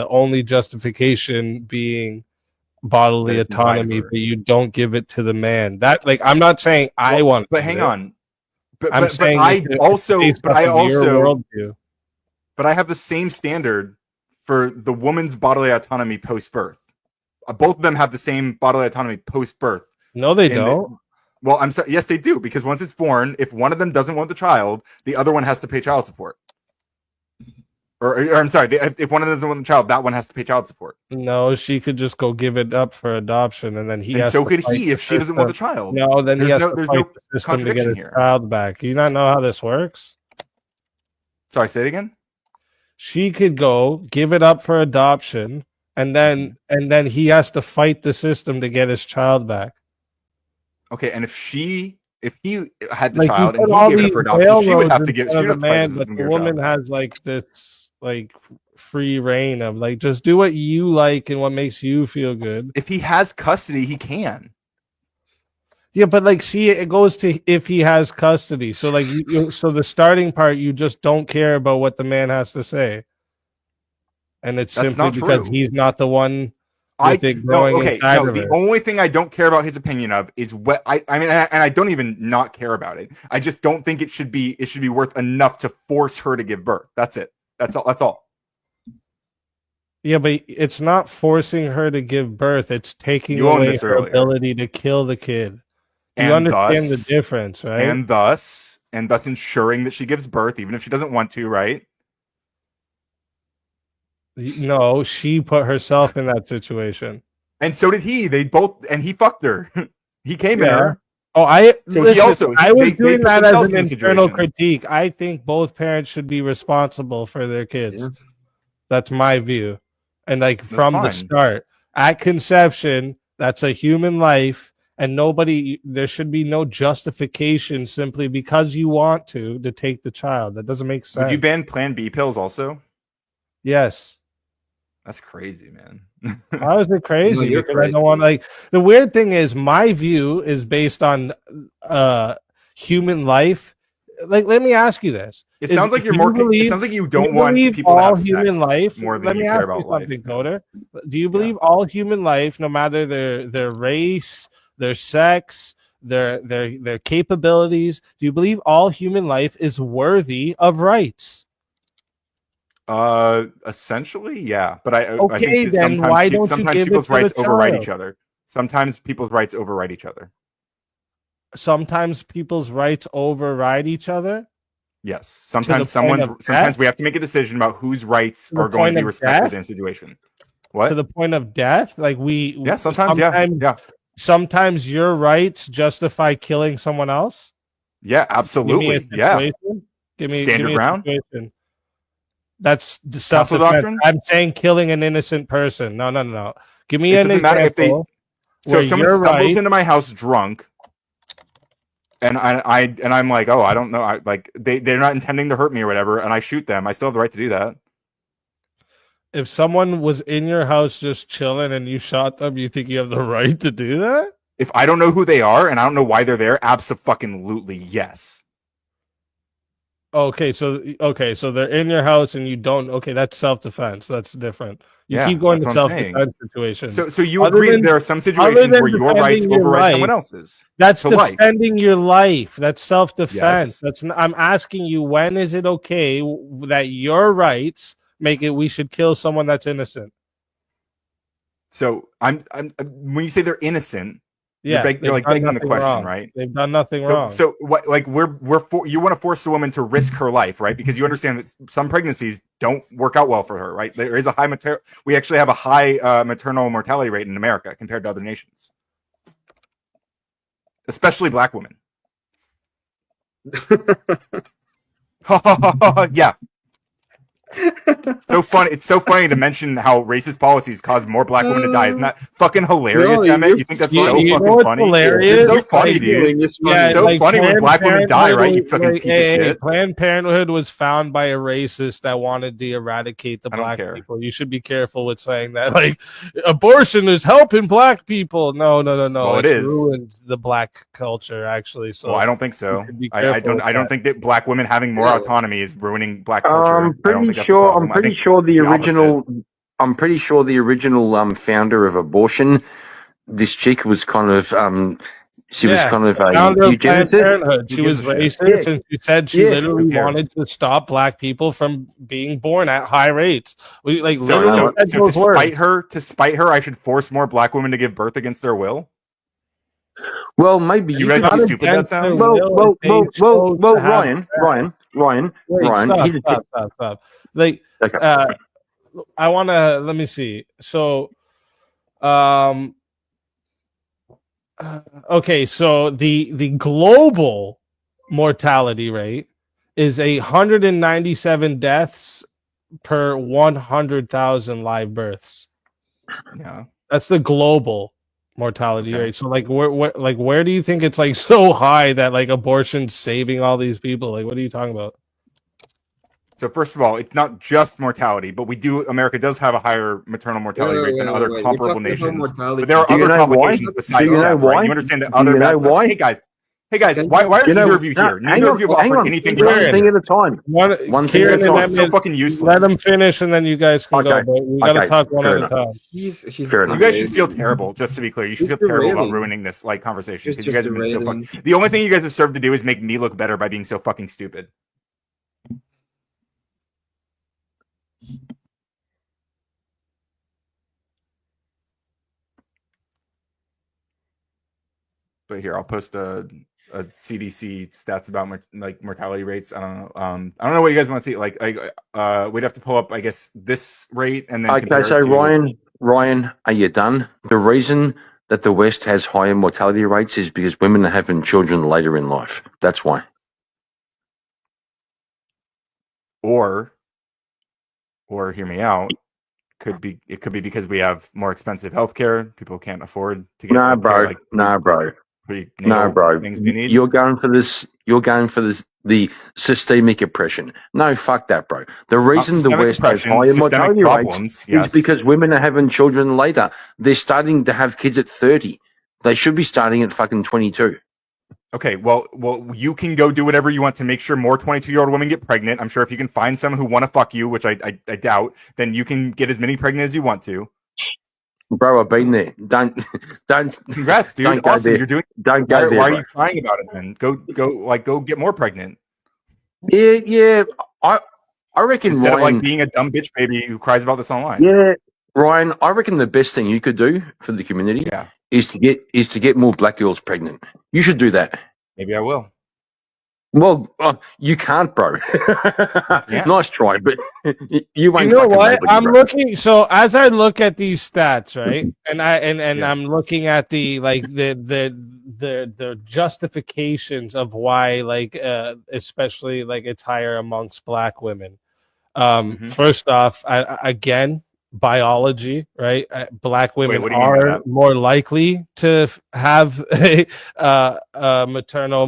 B: only justification being bodily
A: That it's inside of
B: autonomy,
A: her.
B: but you don't give it to the man. That like I'm not saying I want,
A: but hang on.
B: I'm saying
A: I also
B: worldview.
A: but I have the same standard for the woman's bodily autonomy post birth. Both of them have the same bodily autonomy post birth.
B: No, they don't.
A: Well, I'm sorry. Yes, they do, because once it's born, if one of them doesn't want the child, the other one has to pay child support. Or I'm sorry, if one of them doesn't want the child, that one has to pay child support.
B: No, she could just go give it up for adoption, and then he.
A: And
B: has
A: so
B: to
A: could
B: fight
A: he
B: the
A: if she doesn't want the child.
B: No, then he has to
A: there's
B: fight
A: no
B: the system to get
A: contradiction
B: his
A: here.
B: child back. Do you not know how this works?
A: Sorry, say it again.
B: She could go give it up for adoption, and then he has to fight the system to get his child back.
A: Okay, and if he had the
B: Like,
A: child
B: you
A: and
B: put all
A: he gave it up
B: these
A: for adoption, she would have
B: railroads
A: to
B: in
A: give.
B: front
A: She
B: of
A: would
B: the
A: have to fight
B: man,
A: the
B: but
A: system to
B: the
A: give her child
B: woman
A: back.
B: has like this like free reign of like just do what you like and what makes you feel good.
A: If he has custody, he can.
B: Yeah, but like, see, it goes to if he has custody. So like, so the starting part, you just don't care about what the man has to say, and it's
A: That's
B: simply
A: not
B: because
A: true.
B: he's not the one with it growing inside of
A: the
B: her.
A: only thing I don't care about his opinion of is what I mean, and I don't even not care about it. I just don't think it should be worth enough to force her to give birth. That's it. That's all.
B: Yeah, but it's not forcing her to give birth. It's taking
A: You owned
B: away
A: this
B: her
A: earlier.
B: ability to kill the kid. You
A: And
B: understand
A: thus-
B: the difference, right?
A: And thus ensuring that she gives birth, even if she doesn't want to, right?
B: No, she put herself in that situation.
A: And so did he. They both, and he fucked her. He came in
B: Yeah.
A: her.
B: Oh, I
A: So
B: I was
A: they
B: doing
A: put
B: that
A: themselves
B: as an
A: in the
B: internal
A: situation.
B: critique. I think both parents should be responsible for their kids.
C: Yeah.
B: That's my view. And like
A: That's
B: from the
A: fine.
B: start, at conception, that's a human life, and there should be no justification simply because you want to take the child. That doesn't make sense.
A: Would you ban Plan B pills also?
B: Yes.
A: That's crazy, man.
B: How is it crazy?
D: No, you're
B: Because I don't
D: crazy.
B: want like the weird thing is my view is based on human life. Like, let me ask you this:
A: It sounds like you're
B: do
A: more.
B: believe-
A: It sounds like you
B: do you
A: don't want
B: believe
A: people to
B: all
A: have
B: human
A: sex
B: life?
A: more than
B: Let
A: you
B: me
A: care
B: ask
A: about
B: you something,
A: life.
B: Coder. Do you believe all human life, no matter their race, their sex, their capabilities, do you believe all human life is worthy of rights?
A: Essentially, yeah. But I
B: Okay,
A: think that
B: then why don't you
A: sometimes
B: give it
A: people's
B: to the
A: rights override
B: child?
A: each other. Sometimes people's rights override each other.
B: Sometimes people's rights override each other.
A: Yes. Sometimes
B: point of
A: sometimes
B: death?
A: we have to make a decision about whose rights
B: To the
A: are going
B: point
A: to be
B: of
A: respected
B: death?
A: in a situation. What?
B: To the point of death, like
A: Yeah, sometimes yeah.
B: Sometimes your rights justify killing someone else.
A: Yeah,
B: Give me a
A: absolutely. Yeah.
B: situation. Give me
A: Stand your
B: a
A: ground?
B: situation. That's the
A: Castle
B: self-defense.
A: doctrine?
B: I'm saying killing an innocent person. No. Give me
A: It
B: an
A: doesn't matter if they-
B: example.
A: So if someone
B: you're
A: stumbles
B: right.
A: into my house drunk, and I'm like, oh, I don't know, they're not intending to hurt me or whatever, and I shoot them, I still have the right to do that.
B: If someone was in your house just chilling and you shot them, you think you have the right to do that?
A: If I don't know who they are and I don't know why they're there, abso-fucking-lutely yes.
B: Okay, so they're in your house and you don't. Okay, that's self-defense. That's different. You
A: Yeah,
B: keep going
A: that's
B: to
A: what I'm saying.
B: self-defense situations.
A: So you
B: Other
A: agree that
B: than-
A: there are some
B: other
A: situations
B: than
A: where your rights
B: defending your
A: override someone
B: life,
A: else's.
B: That's
A: to life.
B: defending your life. That's self-defense.
A: Yes.
B: That's. I'm asking you, when is it okay that your rights make it we should kill someone that's innocent?
A: So I'm when you say they're innocent,
B: Yeah,
A: you're like
B: done
A: begging the
B: nothing
A: question,
B: wrong.
A: right?
B: They've done nothing
A: So,
B: wrong.
A: so what? Like you want to force a woman to risk her life, right? Because you understand that some pregnancies don't work out well for her, right? There is a high we actually have a high maternal mortality rate in America compared to other nations, especially Black women. Yeah. So funny. It's so funny to mention how racist policies cause more Black women to die. Isn't that fucking hilarious,
D: No,
A: Emmett?
D: you're
A: You think that's
D: funny.
A: so
B: You know
A: fucking
B: what's
A: funny?
B: hilarious?
A: It's so
B: Like,
A: funny, dude.
D: It's
B: Yeah,
A: It's so
B: like
A: funny when
B: Planned
A: Black women die, right? You
B: Parenthood
A: fucking
B: was-
A: piece of shit.
B: Planned Parenthood was found by a racist that wanted to eradicate the
A: I don't
B: Black
A: care.
B: people. You should be careful with saying that. Like, abortion is helping Black people. No.
A: Well, it
B: it's
A: is.
B: ruined the Black culture, actually. So
A: Well, I don't think so.
B: you should be
A: I
B: careful
A: don't.
B: with
A: I don't
B: that.
A: think that Black women having more
D: Yeah.
A: autonomy is ruining Black culture. I don't
C: pretty
A: think that's
C: sure.
A: the
C: I'm
A: problem. I
C: pretty
A: think
C: sure the
A: it's opposite.
C: original. I'm pretty sure the original founder of abortion, this chick was kind of she was kind of a
B: Founder of Planned
C: eugenicist.
B: Parenthood.
A: Who
B: She was
A: gives a shit?
B: racist, and she said she
C: Yes.
B: literally
A: Who cares?
B: wanted to stop Black people from being born at high rates. We like
A: So,
B: literally
A: so,
B: said
A: so
B: those words.
A: to spite her, I should force more Black women to give birth against their will.
C: Well, maybe
A: You
C: you
A: guys
C: could.
A: how
B: Not
A: stupid that
B: against their
A: sounds.
B: will.
C: Well, Ryan.
B: Wait,
C: Here's a tip.
B: stop. Like,
C: Okay.
B: I want to let me see. So, okay, so the global mortality rate is 197 deaths per 100,000 live births.
A: Yeah.
B: That's the global mortality
A: Okay.
B: rate. So where do you think it's like so high that like abortion's saving all these people? Like, what are you talking about?
A: So first of all, it's not just mortality, but America does have a higher maternal mortality rate than other
D: We're
A: comparable
D: talking about
A: nations.
D: mortality.
A: But there are
C: Do you
A: other
C: know why?
A: complications besides
C: Do you know
A: death, right?
C: why?
A: You understand that
C: Do
A: other
C: you know why?
A: Hey guys, why are
C: You know-
A: either of you
C: no,
A: here?
C: hang
A: Neither
C: on,
A: of you have
C: hang
A: offered
C: on.
A: anything.
C: One
A: relevant.
C: thing at a time. One thing
A: You
C: at
A: guys
C: a
A: are all
C: time.
A: so fucking useless.
B: Let them finish, and then you guys can
C: Okay.
B: go. But we got to
C: Okay.
B: talk one
C: Fair
B: at a time.
D: He's
C: Fair enough.
A: You guys should feel terrible. Just to be clear, you should
D: He's
A: feel terrible about
D: derailing.
A: ruining this like conversation
D: He's
A: because you guys have been so
D: derailing.
A: fucking. The only thing you guys have served to do is make me look better by being so fucking stupid. But here, I'll post a CDC stats about mortality rates. I don't know. I don't know what you guys want to see. We'd have to pull up, I guess, this rate and then.
C: Okay, so Ryan, are you done? The reason that the West has higher mortality rates is because women are having children later in life. That's why.
A: Or hear me out. It could be because we have more expensive healthcare. People can't afford to get
C: No, bro.
A: things they need.
C: You're going for this. The systemic oppression. No, fuck that, bro. The reason the West has higher mortality rates is because women are having children later. They're starting to have kids at 30. They should be starting at fucking 22.
A: Okay, well, you can go do whatever you want to make sure more 22-year-old women get pregnant. I'm sure if you can find some who want to fuck you, which I doubt, then you can get as many pregnant as you want to.
C: Bro, I've been there. Don't.
A: Congrats, dude.
C: Don't go
A: Awesome.
C: there.
A: You're doing.
C: Don't go there.
A: Why are
C: bro.
A: you crying about it then? Go get more pregnant.
C: Yeah. I reckon
A: Instead
C: Ryan.
A: of being a dumb bitch baby who cries about this online.
C: Yeah, Ryan. I reckon the best thing you could do for the community is to get more black girls pregnant. You should do that.
A: Maybe I will.
C: Well, you can't, bro.
A: Yeah.
C: Nice try, but you ain't.
B: You know
C: fucking
B: what?
C: nobody,
B: I'm
C: bro.
B: looking. So as I look at these stats, right, and I'm looking at the the justifications of why, especially it's higher amongst Black women. First off, again, biology, right? Black women are more likely to have a maternal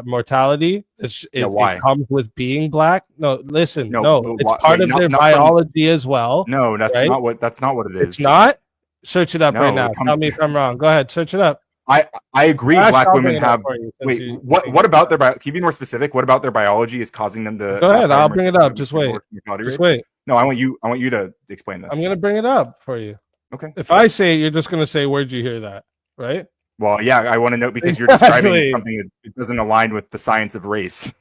B: mortality.
A: Why?
B: It comes with being Black. No, listen,
A: No,
B: it's part of their biology as well.
A: No, that's
B: right?
A: not what it is.
B: It's not. Search it up right now.
A: it comes-
B: Tell me if I'm wrong. Go ahead, search it up.
A: I agree.
B: Actually,
A: Black
B: I'll
A: women
B: bring it up
A: have.
B: for you, since
A: Wait,
B: you
A: what about their bio? Can you be more specific? What about their biology is causing them to?
B: Go
A: have
B: ahead.
A: higher
B: I'll bring it up.
A: mortality
B: Just
A: and
B: wait.
A: lower mortality
B: Just
A: rate?
B: wait.
A: No, I want you to explain this.
B: I'm gonna bring it up for you.
A: Okay.
B: If I say it, you're just gonna say, "Where'd you hear that?" Right?
A: Well, yeah, I want to know because you're describing
B: Exactly.
A: something that it doesn't align with the science of race.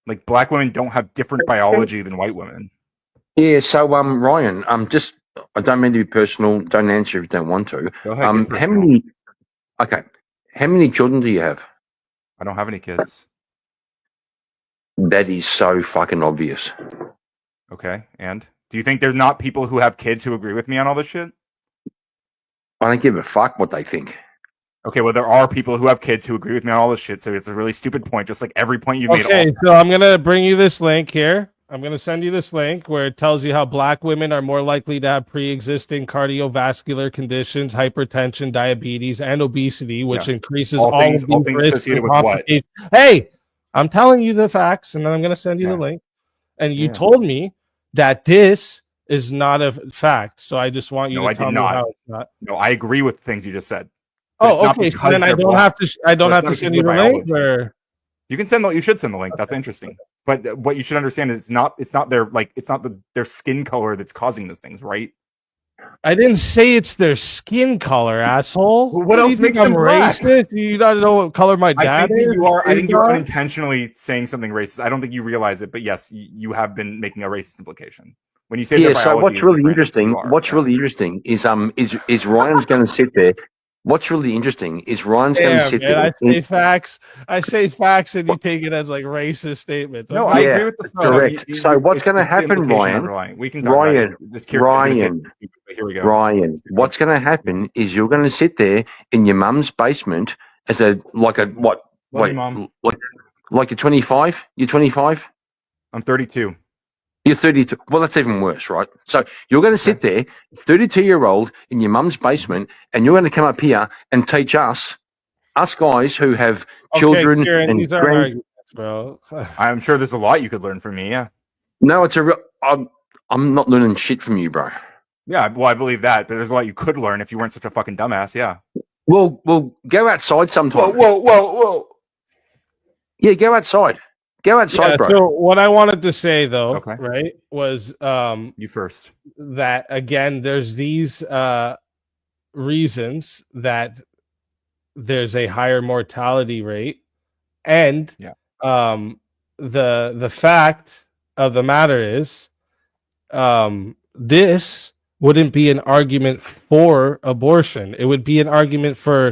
A: Like black women don't have different biology than white women.
C: Yeah, so Ryan, just I don't mean to be personal. Don't answer if you don't want to.
A: Go ahead. Get
C: How
A: personal.
C: many? Okay, how many children do you have?
A: I don't have any kids.
C: That is so fucking obvious.
A: Okay, and do you think there's not people who have kids who agree with me on all this shit?
C: I don't give a fuck what they think.
A: Okay, well, there are people who have kids who agree with me on all this shit, so it's a really stupid point, just like every point you've made.
B: Okay, so I'm gonna bring you this link here. I'm gonna send you this link where it tells you how black women are more likely to have pre-existing cardiovascular conditions, hypertension, diabetes, and obesity, which increases all
A: things
B: of these risks
A: associated
B: and
A: with what?
B: complications. Hey, I'm telling you the facts, and then I'm gonna send you the link. And you told me that this is not a fact, so I just want you to tell me how it's not.
A: No, I agree with things you just said.
B: Oh, okay. So then I don't have to. I don't have to send you the link. Or
A: you can send. You should send the link. That's interesting. But what you should understand is it's not their their skin color that's causing those things, right?
B: I didn't say it's their skin color, asshole.
A: Well, what else makes them black?
B: Racist? You don't know what color my dad is?
A: I think you're unintentionally saying something racist. I don't think you realize it, but yes, you have been making a racist implication when you say.
C: Yeah. So what's really interesting? Really interesting is Ryan's going to sit there. What's really interesting is Ryan's going to sit there.
B: I say facts. I say facts, and you take it as like racist statements.
A: No, I agree with the
C: correct. So what's going to happen, Ryan?
A: We can
C: Ryan.
A: Here we go.
C: Ryan, what's going to happen is you're going to sit there in your mum's basement as what? Wait,
A: mom.
C: Like you're 25. You're 25.
A: I'm 32.
C: You're 32. Well, that's even worse, right? So you're going to sit there, 32-year-old in your mum's basement, and you're going to come up here and teach us guys who have children
B: Kieran,
C: and
B: these are arguments, bro.
A: I'm sure there's a lot you could learn from me. Yeah.
C: No, it's a real. I'm not learning shit from you, bro.
A: Yeah, well, I believe that, but there's a lot you could learn if you weren't such a fucking dumbass. Yeah.
C: Well, go outside sometime.
A: Whoa.
C: Yeah, go outside. Go outside, bro.
B: So what I wanted to say though, right, was
A: you first.
B: That again, there's these reasons that there's a higher mortality rate, and the fact of the matter is, this wouldn't be an argument for abortion. It would be an argument for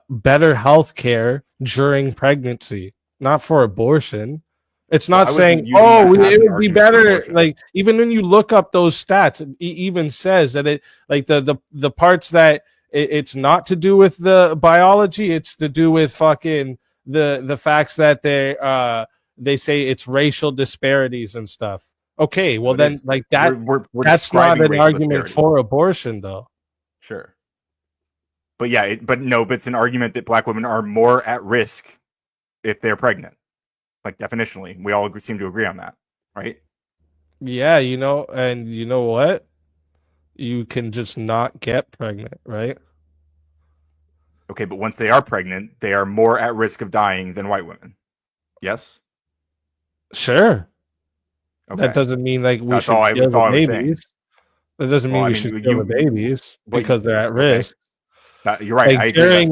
B: better health care during pregnancy, not for abortion. It's not saying, it would be better. Like, even when you look up those stats, it even says that it, like the parts that it's not to do with the biology, it's to do with fucking the facts that they say it's racial disparities and stuff. Okay, well then, like that, that's not an argument for abortion, though.
A: Sure, but yeah, but it's an argument that black women are more at risk if they're pregnant. Like definitionally, we all seem to agree on that, right?
B: Yeah, and you know what? You can just not get pregnant, right?
A: Okay, but once they are pregnant, they are more at risk of dying than white women. Yes?
B: Sure.
A: Okay.
B: That doesn't mean like we should kill the babies. That doesn't mean we should kill the babies because they're at risk.
A: You're right.
B: Like during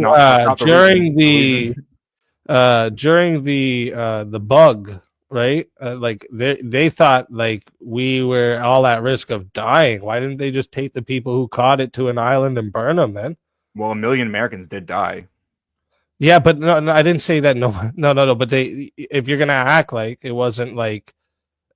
B: the bug, right? Like they thought like we were all at risk of dying. Why didn't they just take the people who caught it to an island and burn them then?
A: Well, 1 million Americans did die.
B: Yeah, but no, I didn't say that. No. But if you're gonna act like it wasn't like,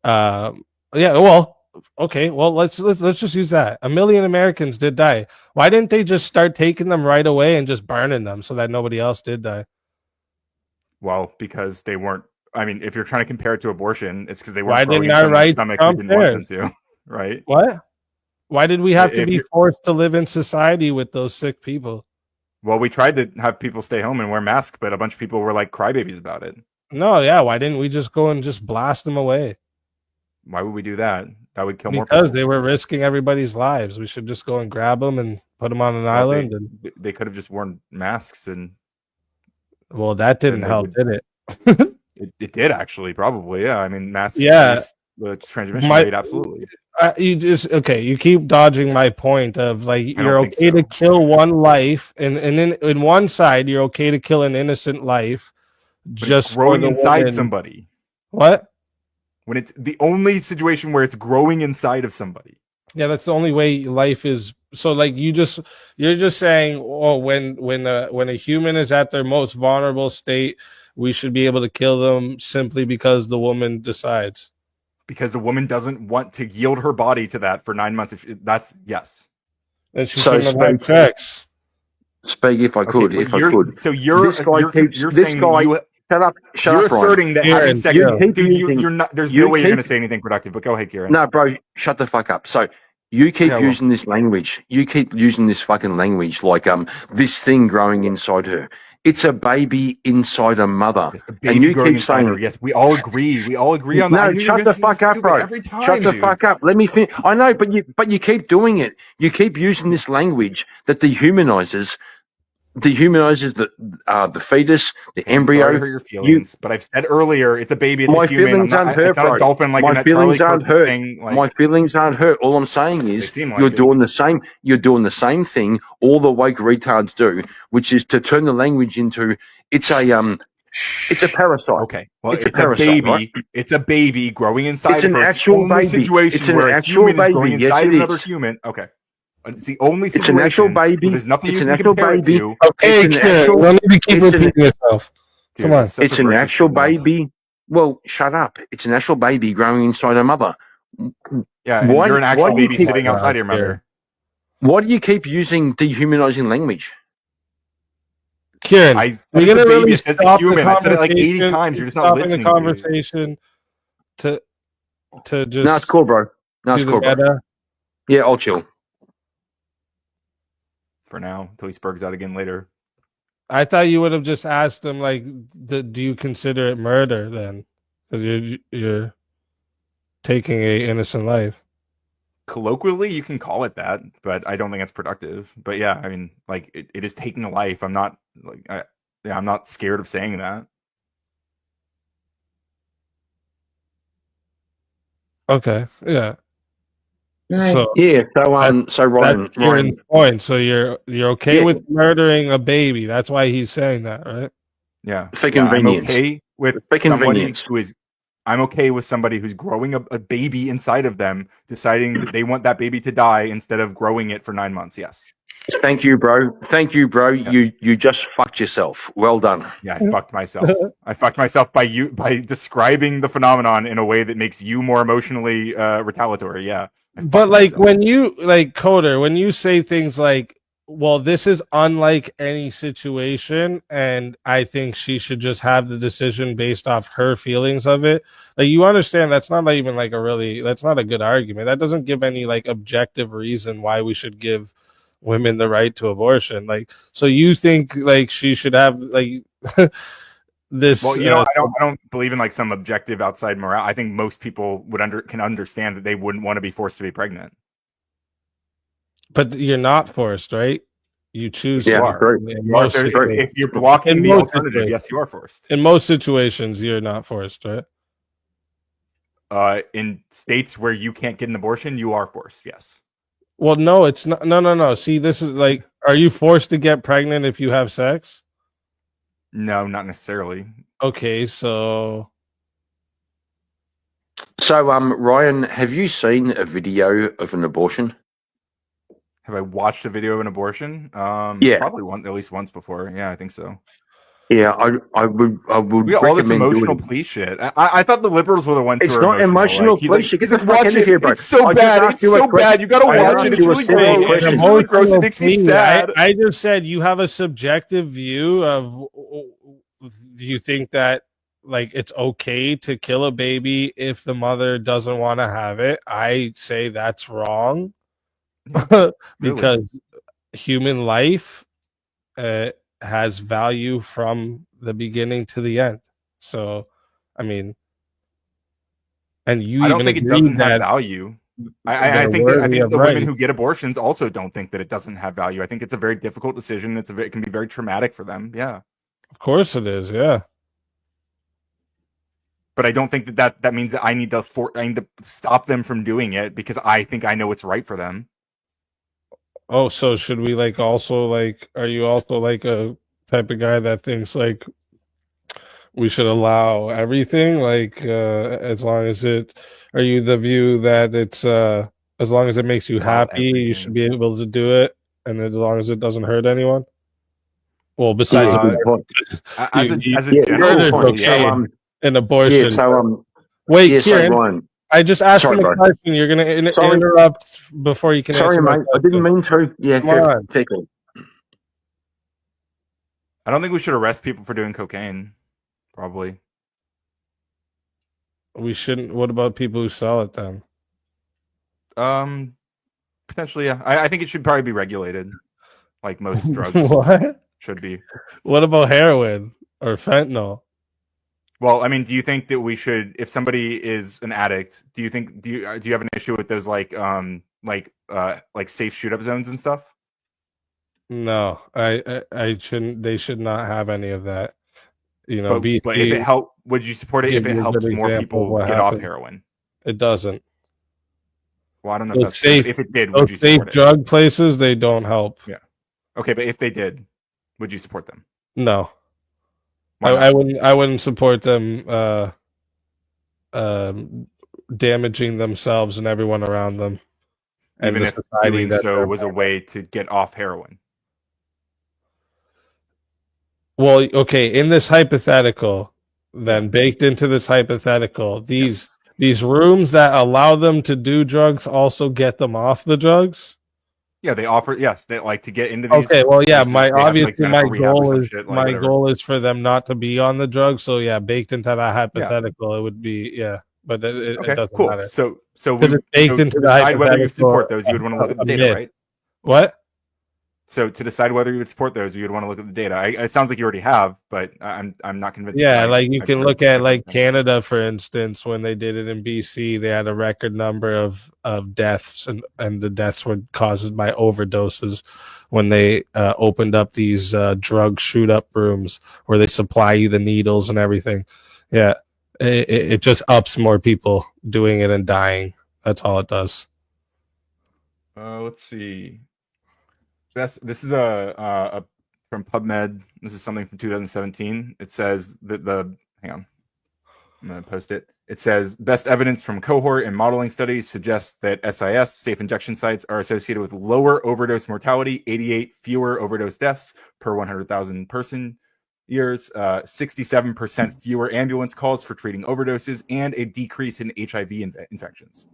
B: yeah. Well, okay. Well, let's just use that. 1 million Americans did die. Why didn't they just start taking them right away and just burning them so that nobody else did die?
A: Well, because they weren't. I mean, if you're trying to compare it to abortion, it's because they
B: Why
A: weren't.
B: didn't our right
A: stomach we didn't want them to, right?
B: What? Why did we have to be forced to live in society with those sick people?
A: Well, we tried to have people stay home and wear masks, but a bunch of people were like crybabies about it.
B: No, yeah. Why didn't we just go and just blast them away?
A: Why would we do that? That would kill more
B: Because
A: people.
B: they were risking everybody's lives. We should just go and grab them and put them on an island. And
A: They could have just worn masks, and
B: well, that didn't
A: they
B: help,
A: would-
B: did it?
A: it did actually, probably. Yeah, I mean, masks
B: Yeah.
A: reduce the transmission
B: My-
A: rate, absolutely.
B: You just okay. You keep dodging my point of like you're
A: don't
B: okay
A: think
B: to
A: so.
B: kill one life, and in one side you're okay to kill an innocent life,
A: But
B: just
A: it's growing
B: for the
A: inside
B: woman.
A: somebody.
B: What?
A: When it's the only situation where it's growing inside of somebody.
B: Yeah, that's the only way life is. So like you're just saying, oh, when a human is at their most vulnerable state, we should be able to kill them simply because the woman decides.
A: Because the woman doesn't want to yield her body to that for 9 months. That's yes.
B: And she
C: So
B: shouldn't have had
C: speak-
B: sex.
C: Speak if I could.
A: but
C: If I could.
A: So you're
C: This guy
A: you're,
C: keeps-
A: you're
C: this
A: saying
C: guy-
A: you,
C: Shut up,
A: you're
C: Ryan.
A: asserting that
B: Kieran,
A: having sex,
B: you
C: keep
A: dude,
C: using-
A: you're not. There's
C: you
A: no way you're
C: keep-
A: going to say anything productive. But go ahead, Kieran.
C: No, bro, shut the fuck up. So you keep
A: Yeah, well-
C: using this language. You keep using this fucking language like this thing growing inside her. It's a baby inside a mother.
A: Yes, the
C: And
A: baby
C: you
A: growing
C: keep
A: inside
C: saying
A: her. Yes, we all agree. We all agree on that. I
C: no,
A: knew you were
C: shut
A: gonna
C: the
A: say
C: fuck
A: something
C: up,
A: stupid
C: bro.
A: Every time,
C: Shut the
A: dude.
C: fuck up. Let me finish. I know, but you keep doing it. You keep using this language that dehumanizes the fetus, the
A: I'm
C: embryo.
A: sorry to hurt your feelings, but I've said earlier, it's a baby. It's
C: My
A: a human.
C: feelings aren't hurt,
A: it's not
C: bro.
A: a dolphin like
C: My
A: in that
C: feelings
A: Charlie
C: aren't
A: Kirk
C: hurt.
A: thing. Like,
C: My feelings aren't hurt. All I'm saying
A: they
C: is
A: seem like
C: you're
A: it.
C: doing the same. You're doing the same thing all the woke retards do, which is to turn the language into it's a parasite.
A: Okay, well,
C: It's
A: it's,
C: a parasite,
A: baby.
C: right?
A: It's a baby growing inside
C: It's
A: of
C: an
A: her. It's the
C: actual
A: only
C: baby.
A: situation
C: It's an
A: where
C: actual
A: a human is growing
C: baby. Yes,
A: inside
C: it
A: of another
C: is.
A: human. Okay, it's the only
C: It's
A: situation.
C: an actual baby.
A: where there's nothing
C: It's
A: you
C: an
A: can
C: actual
A: compare it
C: baby.
A: to.
B: Okay,
C: It's an
B: Kieran,
C: actual-
B: you need to keep
C: it's an-
B: repeating yourself.
A: Dude,
B: Come on.
A: that's such
C: It's
A: a
C: an
A: racist
C: actual
A: statement.
C: baby. Well, shut up. It's an actual baby growing inside a mother.
A: Yeah, and
C: Why-
A: you're an
C: why
A: actual
C: do you
A: baby
C: keep-
A: sitting outside of your mother.
C: Why do you keep using dehumanizing language?
B: Kieran,
A: I said
B: we're
A: it's a
B: gonna
A: baby.
B: really
A: I said it's a
B: stop the
A: human. I said it like 80
B: conversation.
A: times. You're just not
B: Stopping
A: listening.
B: the
A: to me.
B: conversation to just
C: No, it's cool, bro. No, it's
B: do the
C: cool, bro.
B: meta.
C: Yeah, I'll chill.
A: For now, until he spurgs out again later.
B: I thought you would have just asked him like, do you consider it murder then? Because you're taking a innocent life.
A: Colloquially, you can call it that, but I don't think it's productive. But yeah, I mean, like it is taking a life. I'm not like I'm not scared of saying that.
B: Okay, yeah. So
C: Yeah. So Ryan,
B: that's Kieran's point. So you're okay
C: Yeah.
B: with murdering a baby? That's why he's saying that, right?
A: Yeah,
C: For
A: yeah, I'm
C: convenience.
A: okay with
C: For
A: somebody
C: convenience.
A: who is. I'm okay with somebody who's growing a baby inside of them, deciding that they want that baby to die instead of growing it for 9 months. Yes.
C: Thank you, bro. Thank you, bro.
A: Yes.
C: You just fucked yourself. Well done.
A: Yeah, I fucked myself. I fucked myself by describing the phenomenon in a way that makes you more emotionally retaliatory. Yeah. I
B: But
A: fucked
B: like
A: myself.
B: when you like Coder, when you say things like, well, this is unlike any situation, and I think she should just have the decision based off her feelings of it. Like you understand that's not even like that's not a good argument. That doesn't give any like objective reason why we should give women the right to abortion. Like, so you think like she should have like this?
A: Well, I don't believe in like some objective outside morale. I think most people can understand that they wouldn't want to be forced to be pregnant.
B: But you're not forced, right? You choose.
C: Yeah,
B: to.
C: great.
B: In
A: You are,
B: most
A: if you're blocking
B: in
A: the
B: most
A: alternative,
B: situations.
A: yes, you are forced.
B: In most situations, you're not forced, right?
A: In states where you can't get an abortion, you are forced. Yes.
B: Well, no, it's not. No. See, this is like, are you forced to get pregnant if you have sex?
A: No, not necessarily.
B: Okay, so
C: So, Ryan, have you seen a video of an abortion?
A: Have I watched a video of an abortion?
C: Yeah.
A: Probably at least once before. Yeah, I think so.
C: Yeah, I would
A: We got all this
C: recommend
A: emotional
C: doing it.
A: plea shit. I thought the liberals were the ones
C: It's
A: who were
C: not emotional
A: Like, he's
C: plea
A: like,
C: shit. Get
A: he's
C: the
A: like,
C: fuck
A: watch
C: out of
A: it.
C: here, bro.
A: It's so
C: I just
A: bad.
C: asked
A: It's
C: you a
A: so
C: question.
A: bad. You got to
C: I
A: watch
C: asked
A: it. It's
C: you a
A: really
C: simple
A: gross.
C: question.
A: It's really gross. It makes me sad.
B: I just said you have a subjective view of. Do you think that like it's okay to kill a baby if the mother doesn't want to have it? I say that's wrong because human life has value from the beginning to the end. So, I mean, and you
A: I don't
B: even
A: think it
B: agree
A: doesn't have
B: that
A: value. I
B: they're
A: think
B: worthy of
A: the women
B: rights.
A: who get abortions also don't think that it doesn't have value. I think it's a very difficult decision. It can be very traumatic for them. Yeah,
B: Of course it is. Yeah.
A: but I don't think that means that I need to stop them from doing it because I think I know what's right for them.
B: Oh, so should we like also like? Are you also like a type of guy that thinks like we should allow everything? Like, as long as it, are you the view that it's as long as it makes you
A: Allow
B: happy, you should be
A: everything.
B: able to do it, and as long as it doesn't hurt anyone? Well,
C: Yeah,
B: besides
C: it's a good point.
A: As
B: you
A: a
C: Yeah,
A: general
C: good point.
A: rule,
C: So
A: yeah.
B: and
C: yeah,
B: abortion.
C: so
B: Wait,
C: so
B: Kieran,
C: Ryan,
B: I just asked
C: sorry,
B: him a
C: bro.
B: question. You're gonna
C: Sorry,
B: interrupt before you can
C: sorry,
B: answer my
C: mate. I didn't
B: question.
C: mean to. Yeah,
B: Come on.
C: fair call.
A: I don't think we should arrest people for doing cocaine. Probably.
B: We shouldn't. What about people who sell it then?
A: Potentially, yeah. I think it should probably be regulated, like most drugs
B: What?
A: should be.
B: What about heroin or fentanyl?
A: Well, I mean, do you think that we should, if somebody is an addict, do you have an issue with those like safe shoot up zones and stuff?
B: No, I shouldn't. They should not have any of that. You know,
A: But if it
B: BC
A: helped, would you support it if
B: give
A: it
B: you a
A: helped
B: good
A: more
B: example of
A: people
B: what
A: get off
B: happened.
A: heroin?
B: It doesn't.
A: Well, I don't know if
B: Those
A: that's
B: safe,
A: true, but if it did, would you
B: those safe
A: support it?
B: drug places, they don't help.
A: Yeah. Okay, but if they did, would you support them?
B: No,
A: Why not?
B: I wouldn't. I wouldn't support them damaging themselves and everyone around them, and
A: Even
B: the
A: if
B: society
A: doing
B: that
A: so
B: they're
A: was a way to get off heroin.
B: Well, okay, in this hypothetical, then baked into this hypothetical,
A: Yes.
B: these rooms that allow them to do drugs also get them off the drugs.
A: Yeah, they offer. Yes, they like to get into these.
B: Okay, well, yeah,
A: places,
B: my
A: they have,
B: obviously
A: Center
B: my
A: for Rehab or
B: goal
A: some
B: is
A: shit,
B: my
A: whatever.
B: goal is for them not to be on the drugs. So yeah, baked into that hypothetical, it would be but it
A: Okay,
B: doesn't
A: cool.
B: matter.
A: So
B: Because it's baked into
A: to
B: the
A: decide whether you
B: hypothetical,
A: support those, you would want to look at the
B: a
A: data,
B: myth.
A: right?
B: What?
A: So to decide whether you would support those, you would want to look at the data. It sounds like you already have, but I'm not convinced.
B: Yeah, like you
A: I've
B: can
A: heard
B: look at like
A: different things.
B: Canada, for instance, when they did it in BC, they had a record number of deaths, and the deaths were caused by overdoses when they opened up these drug shoot up rooms where they supply you the needles and everything. Yeah, it just ups more people doing it and dying. That's all it does.
A: Let's see. This is a from PubMed. This is something from 2017. It says that hang on, I'm gonna post it. It says best evidence from cohort and modeling studies suggests that SIS, safe injection sites, are associated with lower overdose mortality, 88 fewer overdose deaths per 100,000 person years, 67% fewer ambulance calls for treating overdoses, and a decrease in HIV infections.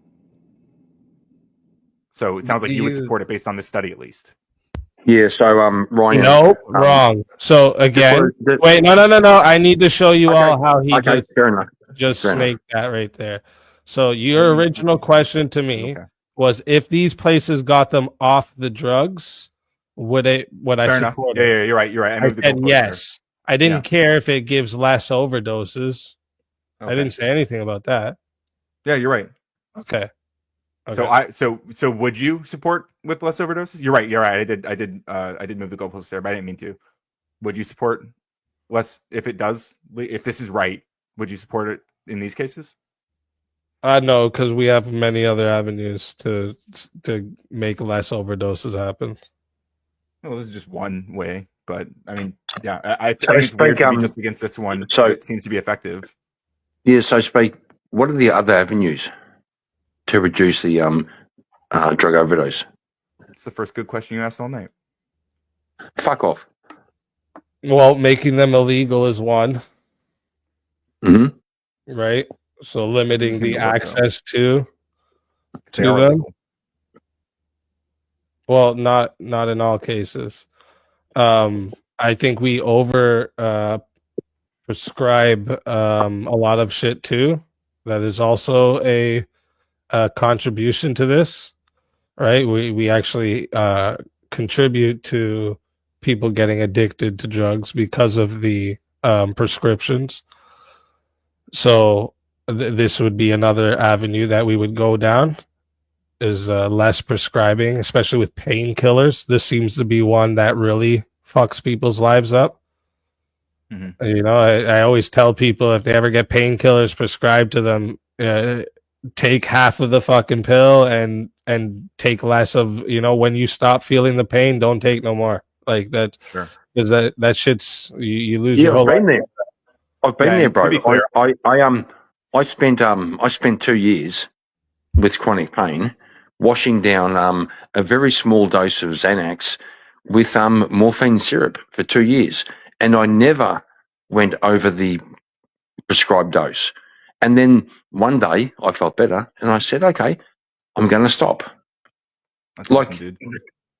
A: So it sounds like you would support it based on this study, at least.
C: Yeah, so Ryan.
B: No, wrong. So again, wait, no. I need to show you all how he
C: fair enough.
B: just
C: Fair
B: snaked that right there. So your original question to me was, if these places got them off the drugs, would I
A: Fair
B: support
A: enough.
B: it?
A: Yeah, you're right. You're right. I moved the
B: said
A: goalpost
B: yes. I didn't care if it gives less overdoses.
A: Okay.
B: I didn't say anything about that.
A: Yeah, you're right.
B: Okay.
A: So would you support with less overdoses? You're right. I did move the goalpost there, but I didn't mean to. Would you support less if this is right? Would you support it in these cases?
B: No, because we have many other avenues to make less overdoses happen.
A: Well, this is just one way, but I mean, yeah, I
C: So
A: think it's weird to be
C: speak,
A: just against this one.
C: so-
A: It seems to be effective.
C: Yeah, so speak. What are the other avenues to reduce the drug overdose?
A: It's the first good question you asked all night.
C: Fuck off.
B: Well, making them illegal is one,
C: hmm
B: right? So limiting
A: Using
B: the
A: the what,
B: access to
A: They are
B: them.
A: legal.
B: Well, not in all cases. I think we over prescribe a lot of shit too. That is also a contribution to this, right? We actually contribute to people getting addicted to drugs because of the prescriptions. So this would be another avenue that we would go down, is less prescribing, especially with painkillers. This seems to be one that really fucks people's lives up.
A: Mhm.
B: You know, I always tell people if they ever get painkillers prescribed to them, take half of the fucking pill and take less of, you know, when you stop feeling the pain, don't take no more. Like that,
A: Sure.
B: because that shit's you lose
C: Yeah,
B: your whole
C: I've been
B: life.
C: there. I've been
A: Yeah,
C: there,
A: and to
C: bro.
A: be clear-
C: I spent 2 years with chronic pain, washing down a very small dose of Xanax with morphine syrup for 2 years, and I never went over the prescribed dose. And then one day I felt better, and I said, "Okay, I'm going to stop."
A: That's
C: Like,
A: awesome, dude.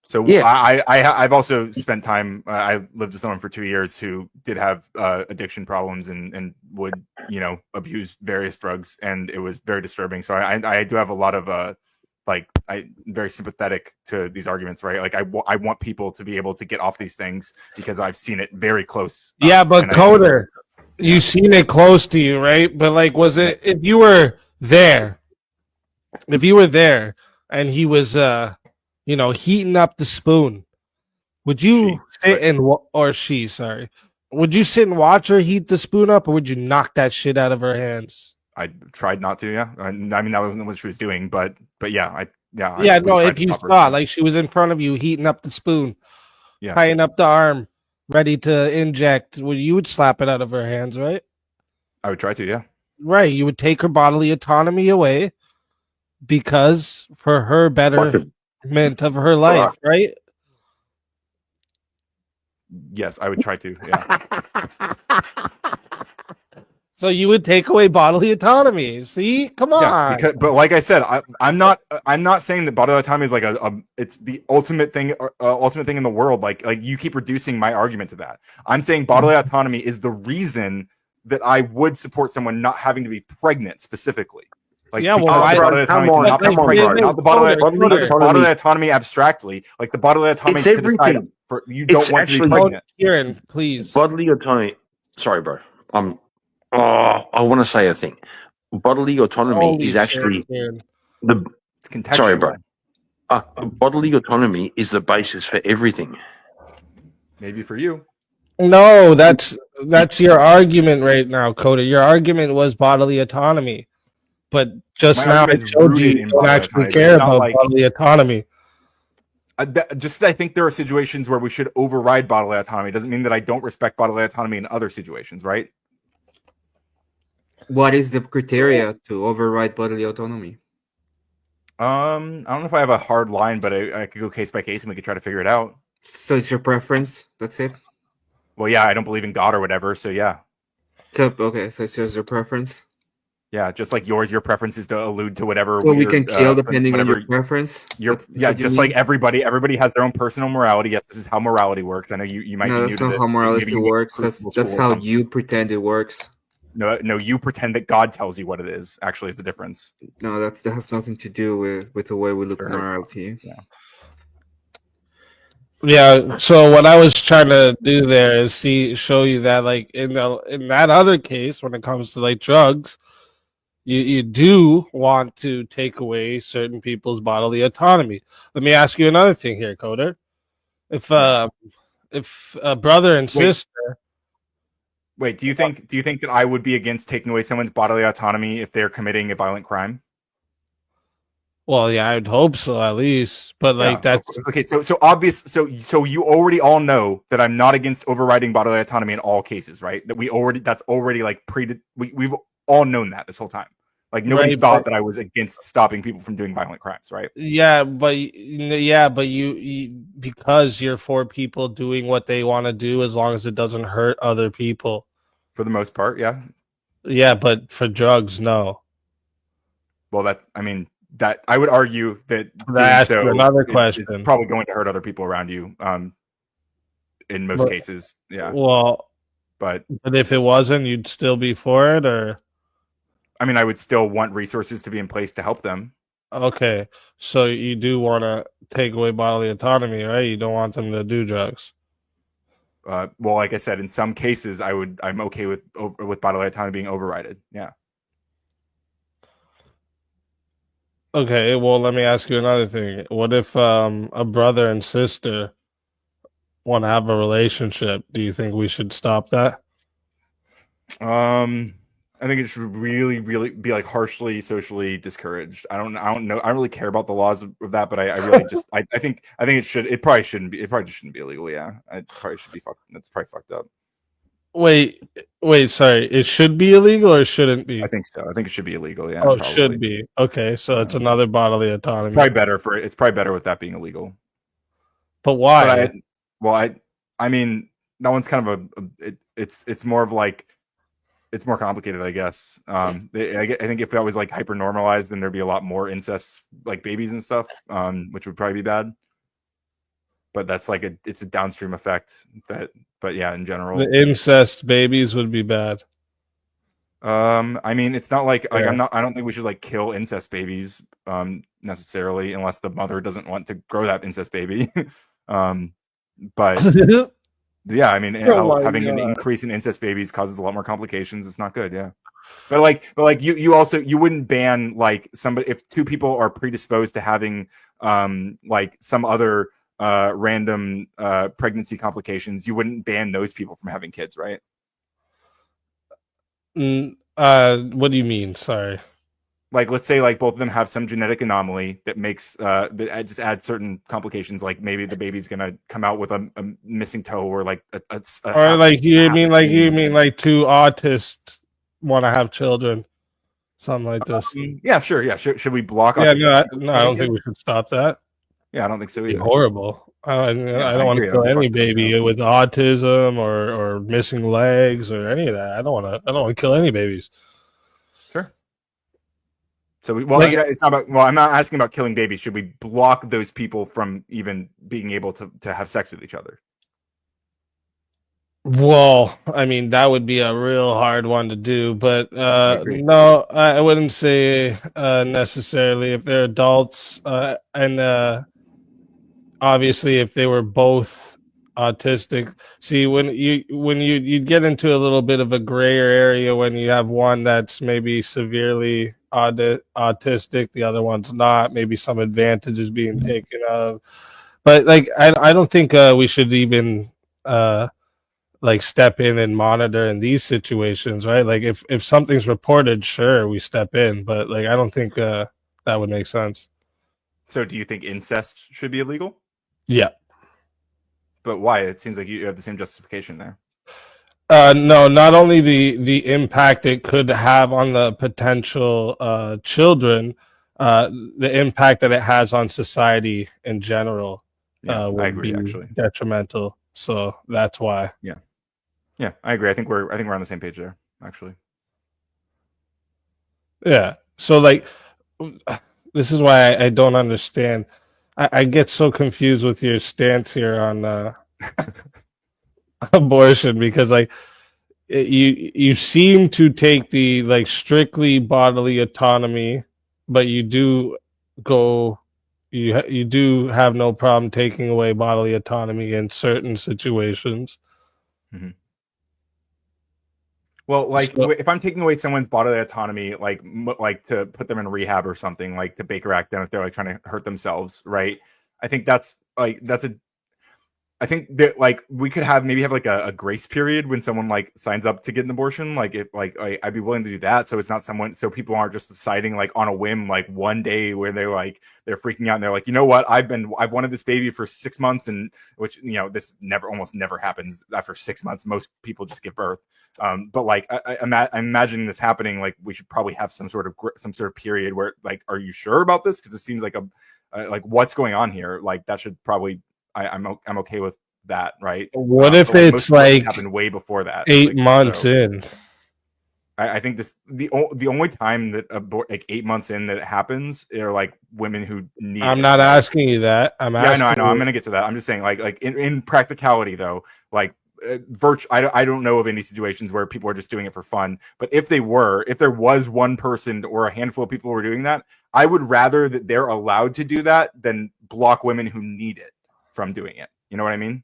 A: So
C: Yeah.
A: I've also spent time. I lived with someone for 2 years who did have addiction problems and would, you know, abuse various drugs, and it was very disturbing. So I do have a lot of I'm very sympathetic to these arguments, right? Like I want people to be able to get off these things because I've seen it very close.
B: Yeah, but
A: and I-
B: Coder, you seen it close to you, right? But like, was it if you were there? If you were there and he was, you know, heating up the spoon, would you sit and or she? Sorry, would you sit and watch her heat the spoon up, or would you knock that shit out of her hands?
A: I tried not to. Yeah, I mean that wasn't what she was doing, but yeah,
B: Yeah,
A: I
B: no.
A: tried
B: If
A: to
B: you
A: stop her.
B: saw, like, she was in front of you heating up the spoon,
A: Yeah.
B: tying up the arm, ready to inject, well, you would slap it out of her hands, right?
A: I would try to. Yeah.
B: Right. You would take her bodily autonomy away because for her betterment of her life, right?
A: Yes, I would try to. Yeah.
B: So you would take away bodily autonomy. See, come on.
A: Yeah, but like I said, I'm not saying that bodily autonomy is like it's the ultimate thing in the world. Like you keep reducing my argument to that. I'm saying bodily autonomy is the reason that I would support someone not having to be pregnant specifically. Like,
B: Yeah, well,
A: because
B: why-
A: the bodily autonomy to not be
C: come on,
A: pregnant,
C: bro.
A: not the bodily
C: Bodily
A: bodily autonomy abstractly, like the bodily autonomy
C: It's
A: to decide
C: everything.
A: for you don't
C: It's
A: want to be
C: actually-
A: pregnant.
B: Kieran, please.
C: bodily autonomy. Sorry, bro. I want to say a thing. Bodily autonomy
B: Holy
C: is
B: shit,
C: actually
B: Kieran.
C: the.
A: It's contextual.
C: Sorry, bro. Bodily autonomy is the basis for everything.
A: Maybe for you.
B: No, that's your argument right now, Coda. Your argument was bodily autonomy, but just
A: My
B: now I
A: argument is
B: showed you
A: rooted
B: you
A: in
B: don't
A: bodily
B: actually
A: autonomy.
B: care
A: It's not
B: about
A: like-
B: bodily autonomy.
A: Just I think there are situations where we should override bodily autonomy. Doesn't mean that I don't respect bodily autonomy in other situations, right?
D: What is the criteria to override bodily autonomy?
A: I don't know if I have a hard line, but I could go case by case and we could try to figure it out.
D: So it's your preference. That's it.
A: Well, yeah, I don't believe in God or whatever, so yeah.
D: So okay, so it's just your preference.
A: Yeah, just like yours, your preference is to allude to whatever.
D: So we
A: weird,
D: can kill depending on
A: whatever
D: your preference.
A: your
D: That's
A: yeah,
D: what you
A: just
D: mean?
A: like everybody has their own personal morality. Yes, this is how morality works. I know you might
D: No,
A: be new
D: that's
A: to
D: not
A: this.
D: how
A: Maybe
D: morality
A: you went to
D: works.
A: crucible
D: That's
A: school or
D: how
A: something.
D: you pretend it works.
A: No, you pretend that God tells you what it is. Actually, is the difference.
D: No, that has nothing to do with the way we look at
A: Sure.
D: morality.
B: Yeah, so what I was trying to do there is show you that, like, in that other case, when it comes to like drugs, you do want to take away certain people's bodily autonomy. Let me ask you another thing here, Coder. If a brother and sister,
A: Wait, do you think that I would be against taking away someone's bodily autonomy if they're committing a violent crime?
B: well, yeah, I'd hope so at least, but like
A: Yeah.
B: that's
A: Okay. So obvious. So you already all know that I'm not against overriding bodily autonomy in all cases, right? That's already like we've all known that this whole time. Like nobody
B: Right,
A: thought
B: but-
A: that I was against stopping people from doing violent crimes, right?
B: yeah, but you because you're for people doing what they want to do as long as it doesn't hurt other people.
A: For the most part, yeah.
B: Yeah, but for drugs, no.
A: Well, that I would argue that
B: Can I ask you another
A: is
B: question?
A: probably going to hurt other people around you. In most
B: But-
A: cases, yeah.
B: Well,
A: But
B: but if it wasn't, you'd still be for it, or
A: I mean, I would still want resources to be in place to help them.
B: okay. So you do want to take away bodily autonomy, right? You don't want them to do drugs.
A: Well, like I said, in some cases, I'm okay with bodily autonomy being overridden. Yeah.
B: Okay, well, let me ask you another thing. What if a brother and sister want to have a relationship? Do you think we should stop that?
A: I think it should really, really be like harshly socially discouraged. I don't know. I don't really care about the laws of that, but I really just, I think it probably shouldn't be. It probably just shouldn't be illegal. Yeah, it probably should be fucked. That's probably fucked up.
B: Wait, sorry. It should be illegal or shouldn't be?
A: I think so. I think it should be illegal. Yeah,
B: Oh, it
A: probably.
B: should be. Okay, so it's another bodily autonomy.
A: It's probably better it's probably better with that being illegal.
B: But why?
A: But I mean, that one's kind of it's more of like, it's more complicated, I guess. I think if that was like hyper normalized, then there'd be a lot more incest, like babies and stuff, which would probably be bad. But that's like it's a downstream effect but yeah, in general,
B: The incest babies would be bad.
A: I mean, it's not like
B: Yeah.
A: I don't think we should like kill incest babies necessarily, unless the mother doesn't want to grow that incest baby. But yeah, I mean, having an increase in incest babies causes a lot more complications. It's not good. Yeah. But you also, you wouldn't ban like somebody if two people are predisposed to having like some other random pregnancy complications. You wouldn't ban those people from having kids, right?
B: What do you mean? Sorry.
A: Like, let's say like both of them have some genetic anomaly that makes that just adds certain complications. Like maybe the baby's gonna come out with a missing toe, or like
B: or like you mean like two autists want to have children, something like this.
A: Yeah, sure. Yeah, should we block?
B: Yeah, no, I don't think we should stop that.
A: Yeah, I don't think so either.
B: Horrible. I don't want to kill any baby with autism or missing legs or any of that. I don't want to kill any babies.
A: Sure. So it's not about. Well, I'm not asking about killing babies. Should we block those people from even being able to have sex with each other?
B: Well, I mean, that would be a real hard one to do, but no, I wouldn't say necessarily if they're adults, and obviously if they were both autistic. See, when you get into a little bit of a grayer area when you have one that's maybe severely autistic, the other one's not. Maybe some advantages being taken of, but like I don't think we should even like step in and monitor in these situations, right? Like if something's reported, sure, we step in, but like I don't think that would make sense.
A: So do you think incest should be illegal?
B: Yeah.
A: But why? It seems like you have the same justification there.
B: No, not only the impact it could have on the potential children, the impact that it has on society in general would I agree, be actually detrimental. So that's why.
A: Yeah, I agree. I think we're on the same page there, actually.
B: Yeah. So like, this is why I don't understand. I get so confused with your stance here on abortion, because like you seem to take the like strictly bodily autonomy, but you do have no problem taking away bodily autonomy in certain situations.
A: Mm-hmm. Well, like if I'm taking away someone's bodily autonomy, like to put them in rehab or something, like to Baker Act them if they're like trying to hurt themselves, right? I think I think that like we could maybe have like a grace period when someone like signs up to get an abortion. Like if like I'd be willing to do that, so it's not so people aren't just deciding like on a whim like one day where they're freaking out and they're like, you know what, I've wanted this baby for 6 months, and which this almost never happens after 6 months. Most people just give birth. But like I'm imagining this happening. Like we should probably have some sort of period where like, are you sure about this? Because it seems like like what's going on here. Like that should probably. I'm okay with that, right?
B: What if it's like
A: happened way before that,
B: 8 months in?
A: I think the only time that like 8 months in that it happens are like women who need.
B: I'm not asking you that. I know.
A: I'm gonna get to that. I'm just saying like in practicality though, like I don't know of any situations where people are just doing it for fun. But if there was one person or a handful of people who were doing that, I would rather that they're allowed to do that than block women who need it from doing it. You know what I mean?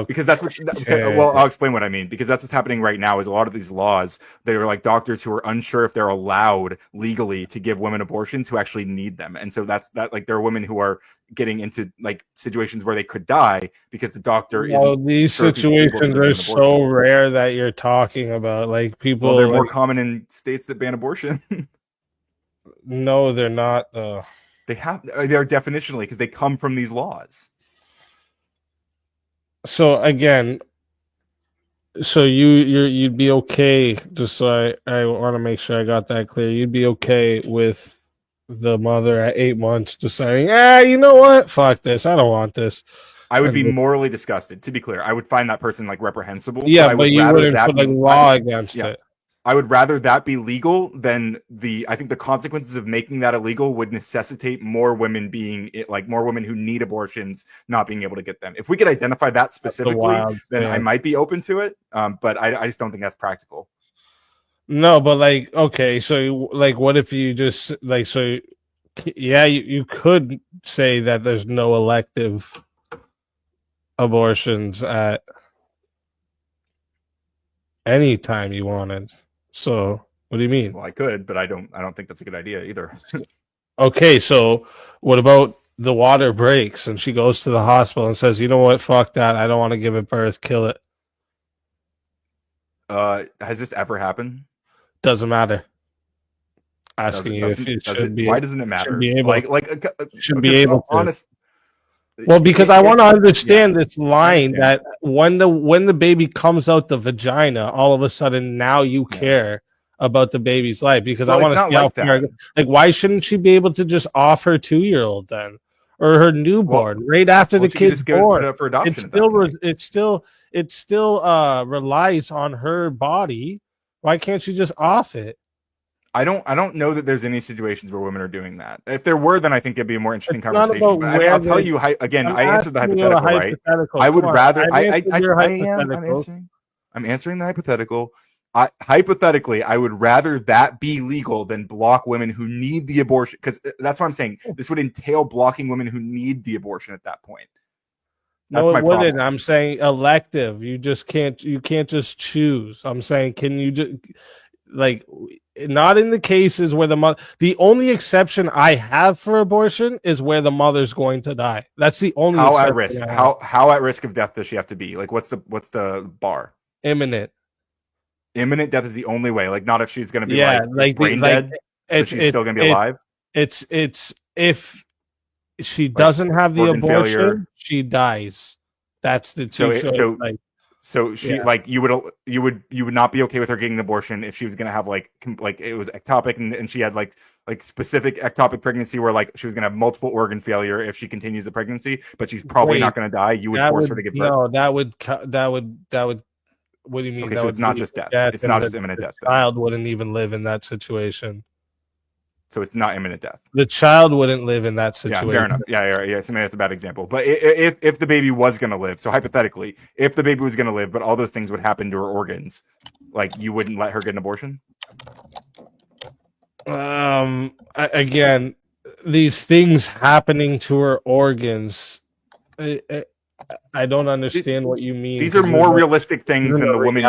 A: Because that's what. Well, I'll explain what I mean. Because that's what's happening right now. Is a lot of these laws, they are like doctors who are unsure if they're allowed legally to give women abortions who actually need them, and so that's that. Like there are women who are getting into like situations where they could die because the doctor isn't.
B: These
A: sure if he's able to
B: situations
A: give
B: are
A: an
B: so
A: abortion.
B: rare that you're talking about. Like people,
A: Well, they're
B: like,
A: more common in states that ban abortion.
B: no, they're not.
A: They are definitionally because they come from these laws.
B: So again, so you'd be okay. Just so I want to make sure I got that clear. You'd be okay with the mother at 8 months deciding, you know what? Fuck this. I don't want this.
A: I would be morally disgusted. To be clear, I would find that person like reprehensible.
B: Yeah, but you wouldn't put like law against it.
A: I would rather that be legal than I think the consequences of making that illegal would necessitate more women more women who need abortions not being able to get them. If we could identify that specifically, then I might be open to it. But I just don't think that's practical.
B: No, but like, okay, so like, what if you just like, so yeah, you could say that there's no elective abortions at any time you wanted. So what do you mean?
A: Well, I could, but I don't think that's a good idea either.
B: Okay, so what about the water breaks and she goes to the hospital and says, you know what, fuck that, I don't want to give it birth, kill it.
A: Has this ever happened?
B: Doesn't matter. Asking you if it should be.
A: Why doesn't it matter?
B: Should be able,
A: should
B: be able to.
A: Honest.
B: Well, because I want to understand this line that when the baby comes out the vagina, all of a sudden now you care about the baby's life, because I want to see how far. Like, why shouldn't she be able to just off her 2-year-old then, or her newborn right after the kid's born?
A: It for adoption.
B: It still relies on her body. Why can't she just off it?
A: I don't know that there's any situations where women are doing that. If there were, then I think it'd be a more interesting conversation. But I'll tell you again. I answered the hypothetical, right? I would rather. I'm answering the hypothetical. Hypothetically, I would rather that be legal than block women who need the abortion, because that's what I'm saying. This would entail blocking women who need the abortion at that point.
B: No, it wouldn't. I'm saying elective. You just can't. You can't just choose. I'm saying, can you just like? Not in the cases where the mother. The only exception I have for abortion is where the mother's going to die. That's the only.
A: How at risk? How at risk of death does she have to be? Like, what's the bar?
B: Imminent.
A: Imminent death is the only way. Like, not if she's going to be brain dead. She's still going to be alive. It's
B: if she doesn't have the abortion, she dies. That's the two.
A: So she you would not be okay with her getting an abortion if she was going to have like it was ectopic and she had like specific ectopic pregnancy where like she was going to have multiple organ failure if she continues the pregnancy, but she's probably not going to die. You would force her to give birth.
B: No, that would. What do you mean?
A: Okay, so it's not just death. It's not just imminent death.
B: The child wouldn't even live in that situation.
A: So it's not imminent death.
B: The child wouldn't live in that situation.
A: Yeah, fair enough. Yeah. So maybe that's a bad example. But if the baby was going to live, so hypothetically, if the baby was going to live, but all those things would happen to her organs, like you wouldn't let her get an abortion?
B: Again, these things happening to her organs, I don't understand what you mean.
A: These are more realistic things than the woman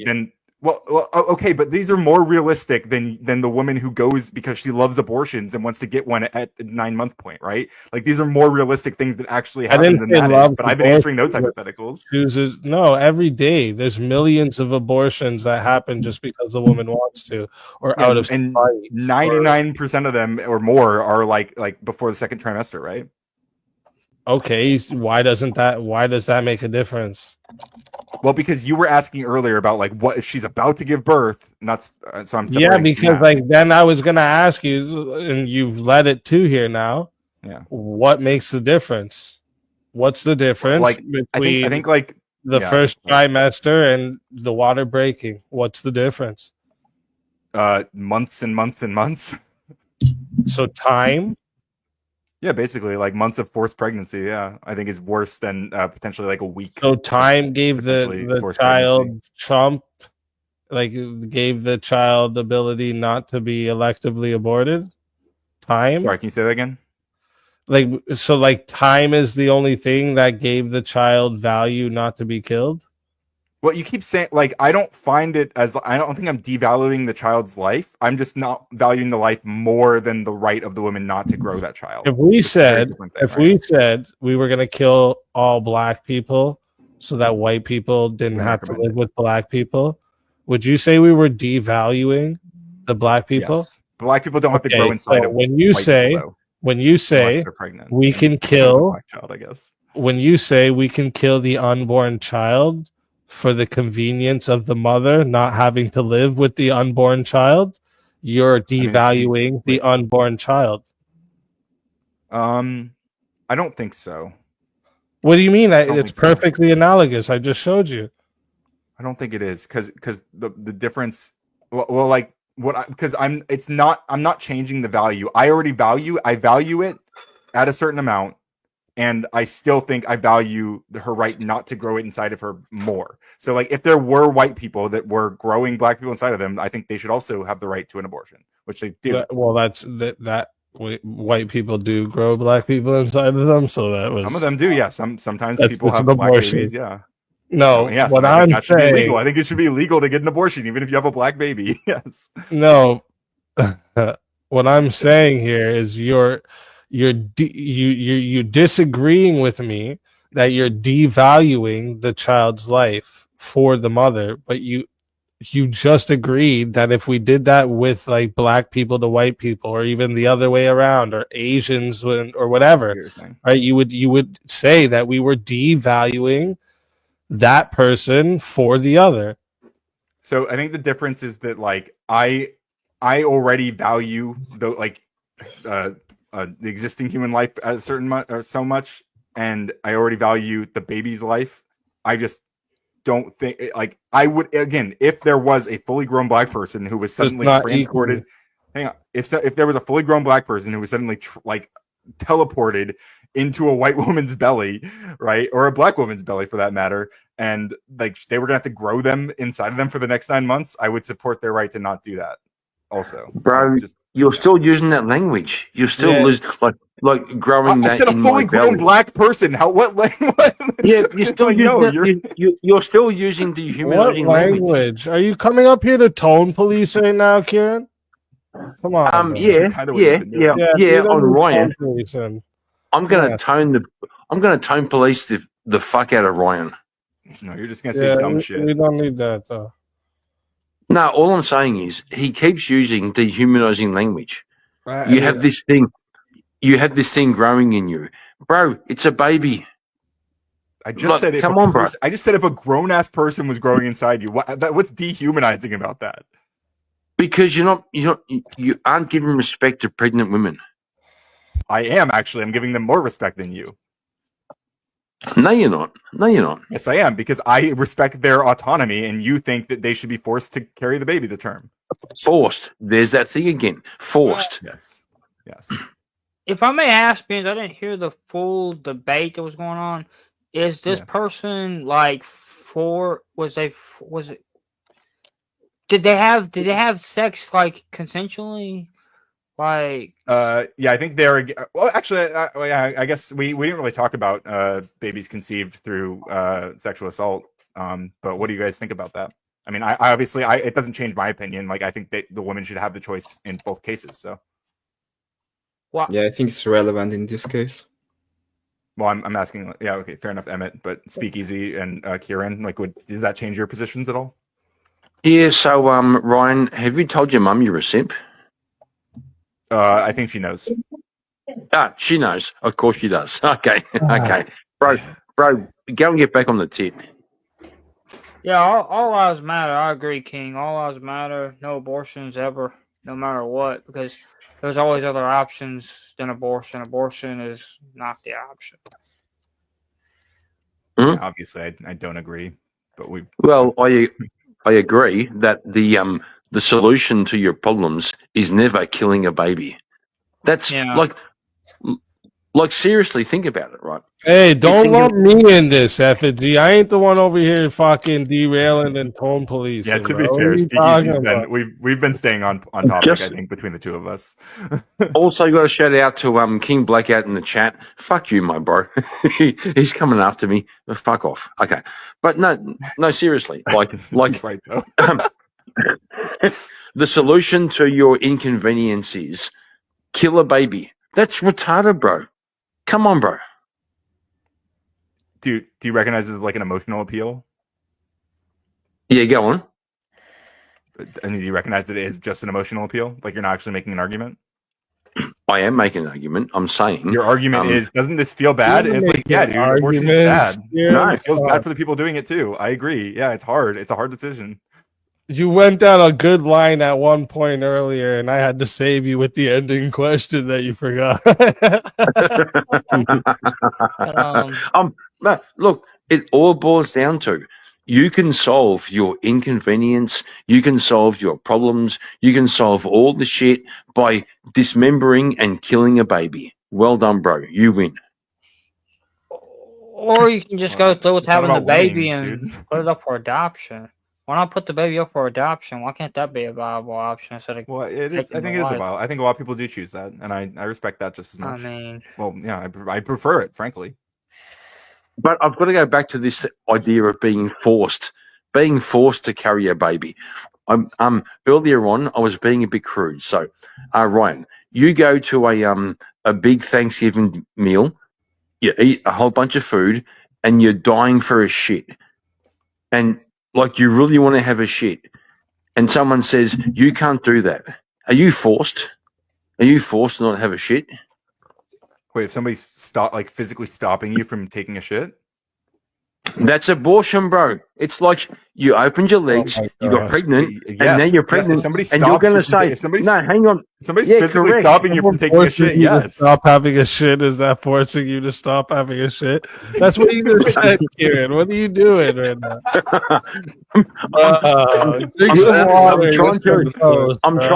A: than. Well, okay, but these are more realistic than the woman who goes because she loves abortions and wants to get one at the 9-month point, right? Like these are more realistic things that actually happen than that is. But I've been answering those hypotheticals.
B: No, every day there's millions of abortions that happen just because the woman wants to, or out of
A: and 99% of them or more are like before the second trimester, right?
B: Okay, why does that make a difference?
A: Well, because you were asking earlier about like what if she's about to give birth, and that's so I'm
B: because like then I was gonna ask you, and you've led it to here now.
A: Yeah,
B: what makes the difference? What's the difference between
A: I think like
B: the first trimester and the water breaking? What's the difference?
A: Months and months and months.
B: So time.
A: Yeah, basically like months of forced pregnancy. Yeah, I think is worse than potentially like a week.
B: So time gave the child Trump, gave the child the ability not to be electively aborted. Time.
A: Sorry, can you say that again?
B: Like, so like time is the only thing that gave the child value not to be killed?
A: Well, you keep saying, like, I don't find it as, I don't think I'm devaluing the child's life. I'm just not valuing the life more than the right of the woman not to grow that child.
B: If we
A: which is a very
B: said
A: different thing,
B: if
A: right?
B: we said we were gonna kill all black people so that white people didn't
A: Wouldn't
B: have to
A: recommend
B: live
A: it.
B: with black people, would you say we were devaluing the black people?
A: Yes. Black people don't have to grow
B: Okay,
A: inside
B: so
A: of
B: when you
A: white people,
B: say
A: though, unless they're pregnant.
B: we
A: and
B: can
A: kill the
B: kill
A: black child, I guess.
B: when you say we can kill the unborn child for the convenience of the mother not having to live with the unborn child, you're
A: mean,
B: devaluing the unborn child.
A: I don't think so.
B: What do you mean?
A: don't
B: It's
A: think so.
B: perfectly analogous. I just showed you.
A: I don't think it is because the difference. Well, like what? Because I'm not changing the value. I value it at a certain amount, and I still think I value her right not to grow it inside of her more. So, like, if there were white people that were growing black people inside of them, I think they should also have the right to an abortion, which they do.
B: Well, white people do grow black people inside of them, so that was
A: Some of them do, yeah. Sometimes
B: That's-
A: people
B: it's
A: have
B: an
A: black
B: abortion.
A: babies, yeah.
B: no.
A: Yes,
B: What
A: I think
B: I'm
A: that should be
B: saying,
A: legal. I think it should be illegal to get an abortion, even if you have a black baby. Yes.
B: no. What I'm saying here is you're disagreeing with me that you're devaluing the child's life for the mother, but you just agreed that if we did that with like black people to white people, or even the other way around, or Asians or whatever, right? You would say that we were devaluing that person for the other.
A: So I think the difference is that, like, I already value the existing human life at a certain so much, and I already value the baby's life. I just don't think, like, I would, again, if there was a fully grown black person who was suddenly transported. Hang on, if there was a fully grown black person who was suddenly teleported into a white woman's belly, right, or a black woman's belly for that matter, and like they were gonna have to grow them inside of them for the next 9 months, I would support their right to not do that. Also,
C: bro, you're still using that language. You're still like growing that.
A: I said a fully grown black person. How? What? What?
C: Yeah, you're still
A: like,
C: using. You're still using dehumanizing language.
B: Are you coming up here to tone police right now, Kieran? Come on.
C: Yeah. On Ryan, I'm gonna tone police the fuck out of Ryan.
A: No, you're just gonna say dumb shit.
B: We don't need that though.
C: No, all I'm saying is he keeps using dehumanizing language. You have this thing growing in you, bro. It's a baby.
A: I just said, bro. I just said if a grown ass person was growing inside you, what's dehumanizing about that?
C: Because you aren't giving respect to pregnant women.
A: I am actually. I'm giving them more respect than you.
C: No, you're not.
A: Yes, I am, because I respect their autonomy, and you think that they should be forced to carry the baby to term.
C: Forced. There's that thing again. Forced.
A: Yes.
E: If I may ask, because I didn't hear the full debate that was going on, is this person like did they have sex like consensually? Like,
A: I think they're, well, actually, I guess we didn't really talk about babies conceived through sexual assault. But what do you guys think about that? I mean, I obviously, it doesn't change my opinion. Like, I think that the women should have the choice in both cases. So,
D: yeah, I think it's relevant in this case.
A: Well, I'm asking. Yeah, okay, fair enough, Emmett. But Speakeasy and Kieran, like, does that change your positions at all?
C: Yeah. So, Ryan, have you told your mum you're a simp?
A: I think she knows.
C: She knows. Of course she does. Okay. Bro, go and get back on the tit.
E: Yeah, all lives matter. I agree, King. All lives matter. No abortions ever, no matter what, because there's always other options than abortion. Abortion is not the option.
A: Yeah, obviously, I don't agree, but
C: Well, I agree that the solution to your problems is never killing a baby. That's Like, seriously, think about it, right?
B: Hey, don't
C: It's
B: lump me in this, Effigy. I ain't the one over here fucking derailing and tone policing.
A: Yeah, to
B: bro.
A: be
B: What are
A: fair,
B: you
A: Speakeasy's
B: talking about?
A: we've been staying on topic,
C: Just-
A: I think, between the two of us.
C: Also, got a shout out to King Blackout in the chat. Fuck you, my bro. He's coming after me. Fuck off. Okay, but no, seriously.
A: He's right though.
C: The solution to your inconvenience is kill a baby. That's retarded, bro. Come on, bro.
A: Do you recognize it as like an emotional appeal?
C: Yeah, go on.
A: And do you recognize that it is just an emotional appeal? Like you're not actually making an argument?
C: I am making an argument. I'm saying
A: Your argument is, doesn't this feel bad? And it's like, yeah, dude, abortion is sad.
B: No,
A: It feels bad for the people doing it too. I agree. Yeah, it's hard. It's a hard decision.
B: You went down a good line at one point earlier, and I had to save you with the ending question that you forgot.
C: Look, it all boils down to you can solve your inconvenience, you can solve your problems, you can solve all the shit by dismembering and killing a baby. Well done, bro. You win.
E: Or you can just go through with
A: It's not
E: having the
A: about winning,
E: baby and
A: dude.
E: put it up for adoption. Why not put the baby up for adoption? Why can't that be a viable option instead of?
A: Well, it is. I think it is a while. I think a lot of people do choose that, and I respect that just as much.
E: I mean,
A: well, yeah, I prefer it, frankly.
C: But I've got to go back to this idea of being forced to carry a baby. Earlier on, I was being a bit crude. So, Ryan, you go to a big Thanksgiving meal, you eat a whole bunch of food, and you're dying for a shit, and like you really want to have a shit, and someone says you can't do that. Are you forced? Are you forced to not have a shit?
A: Wait, if somebody's physically stopping you from taking a shit?
C: That's abortion, bro. It's like you opened your legs, you got pregnant, and now you're pregnant, and you're going to say, no, hang on.
A: Somebody's physically
C: correct.
A: stopping you from taking a shit, yes.
B: Stop having a shit. Is that forcing you to stop having a shit? That's what you just said, Kieran. What are you doing right now?
C: I'm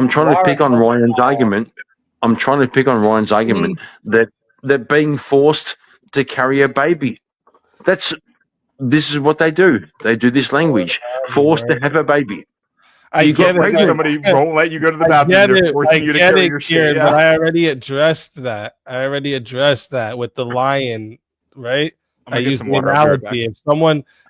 C: trying to pick on Ryan's argument. I'm trying to pick on Ryan's argument that they're being forced to carry a baby. This is what they do. They do this language. Forced to have a baby.
B: I get it.
A: Somebody won't let you go to the bathroom. They're forcing you to carry your shit.
B: But I already addressed that. With the lion, right? I use the analogy.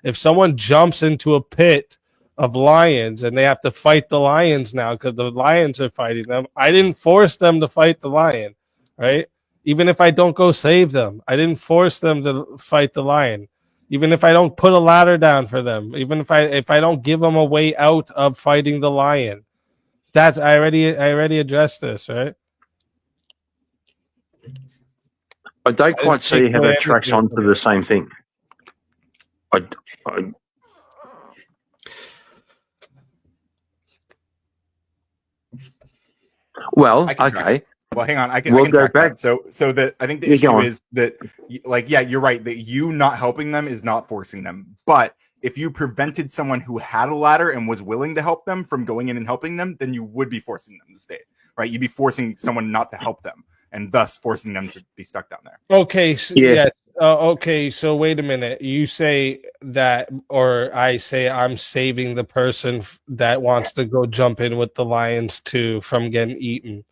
B: If someone jumps into a pit of lions and they have to fight the lions now because the lions are fighting them, I didn't force them to fight the lion, right? Even if I don't go save them, I didn't force them to fight the lion. Even if I don't put a ladder down for them, even if I don't give them a way out of fighting the lion, I already addressed this, right?
C: I don't quite see how that tracks onto the same thing. Well, okay.
A: Well, hang on. I can
C: go back.
A: That. So that I think the issue is that, like, yeah, you're right. That you not helping them is not forcing them. But if you prevented someone who had a ladder and was willing to help them from going in and helping them, then you would be forcing them to stay, right? You'd be forcing someone not to help them, and thus forcing them to be stuck down there.
B: Okay. So, yeah. Okay. So wait a minute. You say that, or I say I'm saving the person that wants to go jump in with the lions from getting eaten.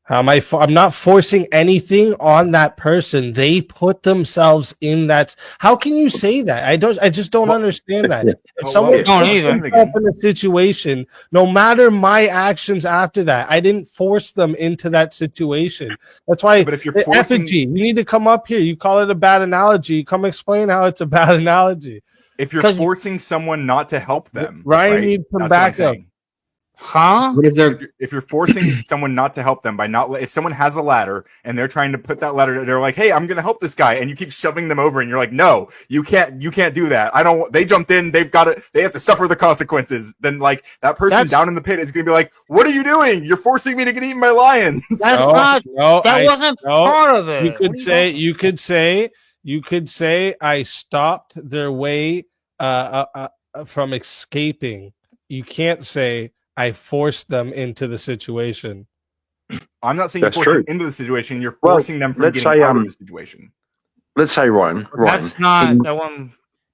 B: I'm not forcing anything on that person. They put themselves in that. How can you say that? I just don't understand that. If someone
E: don't either
B: in a situation, no matter my actions after that, I didn't force them into that situation. That's why.
A: But if you're forcing,
B: effigy, you need to come up here. You call it a bad analogy. Come explain how it's a bad analogy.
A: If you're forcing someone not to help them,
B: Ryan needs some backup.
E: Huh?
A: If you're forcing someone not to help them by if someone has a ladder and they're trying to put that ladder, they're like, "Hey, I'm going to help this guy," and you keep shoving them over, and you're like, "No, you can't do that. I don't." They jumped in. They have to suffer the consequences. Then, like, that person down in the pit is going to be like, "What are you doing? You're forcing me to get eaten by lions."
E: That wasn't part of it.
B: You could say I stopped their way from escaping. You can't say I forced them into the situation.
A: I'm not saying you're
C: That's
A: forcing
C: true.
A: into the situation. You're
C: Well,
A: forcing them from
C: let's
A: getting
C: say,
A: out of the situation.
C: let's say Ryan.
E: That's not
C: in-
E: that one.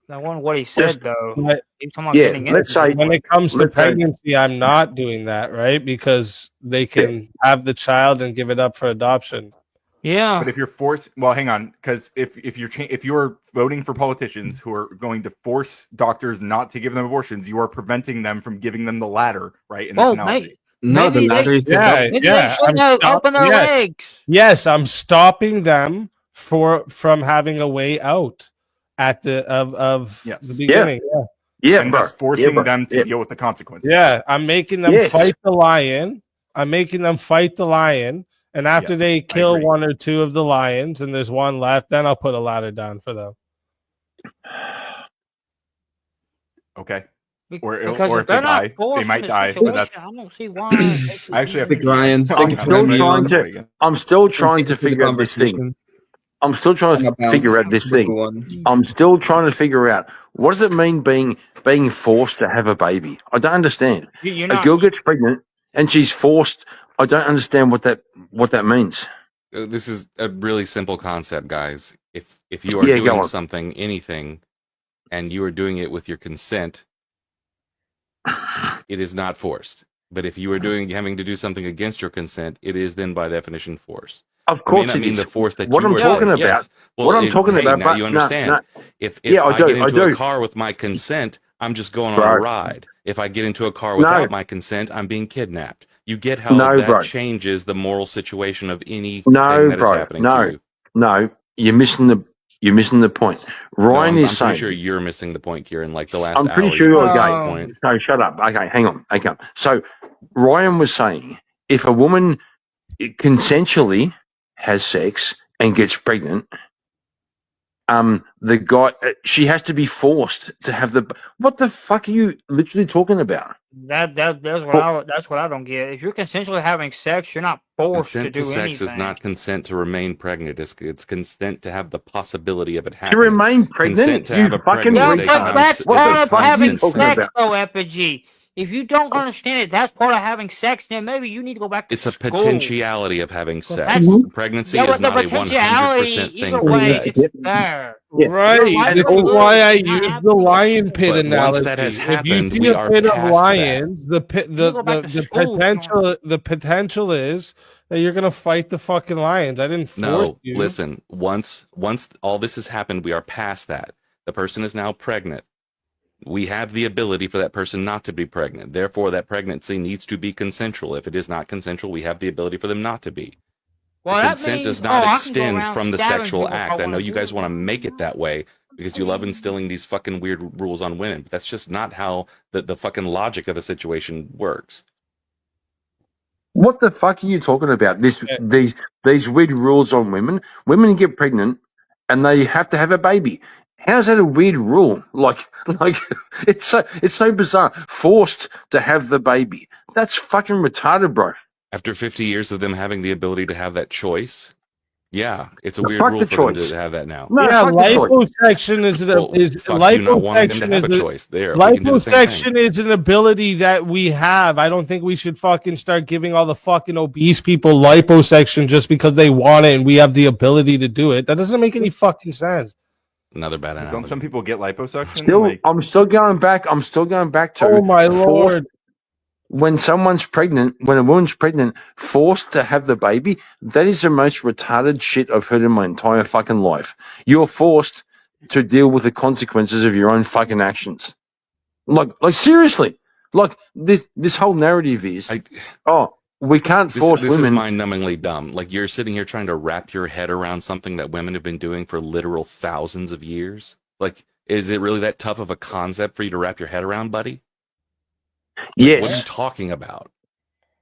E: That one. What he said though.
B: But
E: He's talking about
C: yeah,
E: getting
C: let's
E: into
C: say-
E: it.
B: when it comes to
C: Let's say-
B: pregnancy, I'm not doing that, right? Because they can have the child and give it up for adoption.
E: Yeah.
A: But if you're forced, well, hang on, because if you're voting for politicians who are going to force doctors not to give them abortions, you are preventing them from giving them the latter, right? In this
E: Well,
A: analogy.
D: No, the
E: Maybe
D: latter is
B: Yeah,
E: maybe
B: yeah.
E: they should have opened their legs.
B: Yes, I'm stopping them from having a way out at the of
A: Yes.
B: the beginning.
C: yeah,
A: And
C: bro.
A: thus forcing
C: bro.
A: them to
C: Yeah.
A: deal with the consequences.
B: Yeah, I'm making them
C: Yes.
B: fight the lion. I'm making them fight the lion, and after
A: Yes,
B: they
A: I
B: kill
A: agree.
B: one or two of the lions, and there's one left, then I'll put a ladder down for them.
A: Okay.
E: Because
A: Or if they
E: they're not
A: die, they
E: forced
A: might
E: in a
A: die. But
E: situation,
A: that's
E: I don't see why.
A: I actually have
D: Big Ryan.
A: I'm
D: Thanks
C: still
D: for
C: trying
D: the
C: to- I'm still trying to figure out this thing.
D: conversation.
C: I'm still trying to figure out this thing. I'm still trying to figure out what does it mean being forced to have a baby. I don't understand.
E: You're
C: A
E: not.
C: girl gets pregnant and she's forced. I don't understand what that means.
F: This is a really simple concept, guys. If you are
C: Yeah, go
F: doing
C: on.
F: something, anything, and you are doing it with your consent, it is not forced. But if you are having to do something against your consent, it is then by definition forced.
C: Of
F: It may
C: course
F: not
C: it
F: mean
C: is.
F: the force that
C: What
F: you
C: I'm
F: are
C: talking
F: saying.
C: about.
F: Yes. Well,
C: What I'm talking
F: hey,
C: about.
F: now
C: But
F: you understand.
C: no.
F: If
C: Yeah, I
F: get
C: do,
F: into
C: I
F: a
C: do.
F: car with my consent, I'm just going on
C: Bro.
F: a ride. If I get into a car
C: No.
F: without my consent, I'm being kidnapped. You get how
C: No,
F: that
C: bro.
F: changes the moral situation of anything
C: No,
F: that is
C: bro.
F: happening
C: No.
F: to you.
C: No, you're missing the point. Ryan
F: No,
C: is
F: I'm
C: saying.
F: pretty sure you're missing the point, Kieran. Like the last
C: I'm pretty
F: hour,
C: sure
F: you've
C: you're
F: missed
C: gay.
F: the point.
C: No, shut up. Okay, hang on. Okay. So Ryan was saying if a woman consensually has sex and gets pregnant, the guy she has to be forced to have the. What the fuck are you literally talking about?
E: That's what I don't get. If you're consensually having sex, you're not forced
F: Consent
E: to
F: to
E: do
F: sex
E: anything.
F: is not consent to remain pregnant. It's consent to have the possibility of it
C: To
F: happening.
C: remain pregnant,
F: Consent to
C: you
F: have a
C: fucking
E: Yeah,
F: pregnancy
E: but that's
C: What the
E: part of
C: fuck are you
E: having
C: talking
E: sex,
C: about?
E: though, Epigee. If you don't understand it, that's part of having sex. Then maybe you need to go back to
F: It's a
E: school.
F: potentiality of having sex.
E: that's-
F: Pregnancy
E: Yeah,
F: is
E: but the
F: not a 100%
E: potentiality,
F: thing
E: either
F: for
E: way,
F: sex.
E: it's there.
C: Yeah.
B: Right.
E: Your
B: This is
E: likelihood
B: why I
E: is not
B: use the
E: happening.
B: lion pit
F: But
B: analogy.
F: once that has
B: If
F: happened,
B: you
F: we
B: see a
F: are
B: pit of
F: past
B: lions, the
E: go back to school,
B: the potential is that you're gonna fight the fucking lions. I didn't force
F: No,
B: you.
F: listen. Once all this has happened, we are past that. The person is now pregnant. We have the ability for that person not to be pregnant. Therefore, that pregnancy needs to be consensual. If it is not consensual, we have the ability for them not to be.
E: Well,
F: The
E: that
F: consent
E: means,
F: does not
E: I can go
F: extend
E: around
F: from the
E: stabbing
F: sexual
E: people if
F: act. I know
E: wanna
F: you
E: do
F: guys
E: it.
F: want to make it that way because you love instilling these fucking weird rules on women. But that's just not how the fucking logic of the situation works.
C: What the fuck are you talking about? These weird rules on women. Women get pregnant and they have to have a baby. How's that a weird rule? Like it's so bizarre. Forced to have the baby. That's fucking retarded, bro.
F: After 50 years of them having the ability to have that choice, yeah, it's a
C: Well,
F: weird
C: fuck
F: rule
C: the
F: for them
C: choice.
F: to have that now.
C: No,
B: Yeah,
C: fuck the choice.
B: liposuction is
F: Well, fuck you not wanting them to have a choice. There, we can do the same thing.
B: liposuction is an ability that we have. I don't think we should fucking start giving all the fucking obese people liposuction just because they want it and we have the ability to do it. That doesn't make any fucking sense.
F: Another bad analogy.
A: Don't some people get liposuction?
C: Still, I'm still going back to.
B: Oh my
C: forced-
B: lord.
C: When someone's pregnant, when a woman's pregnant, forced to have the baby, that is the most retarded shit I've heard in my entire fucking life. You're forced to deal with the consequences of your own fucking actions. Like seriously. Like this whole narrative is, we can't force
F: this
C: women.
F: is mind-numbingly dumb. Like you're sitting here trying to wrap your head around something that women have been doing for literal thousands of years. Like, is it really that tough of a concept for you to wrap your head around, buddy?
C: Yes.
F: What are you talking about?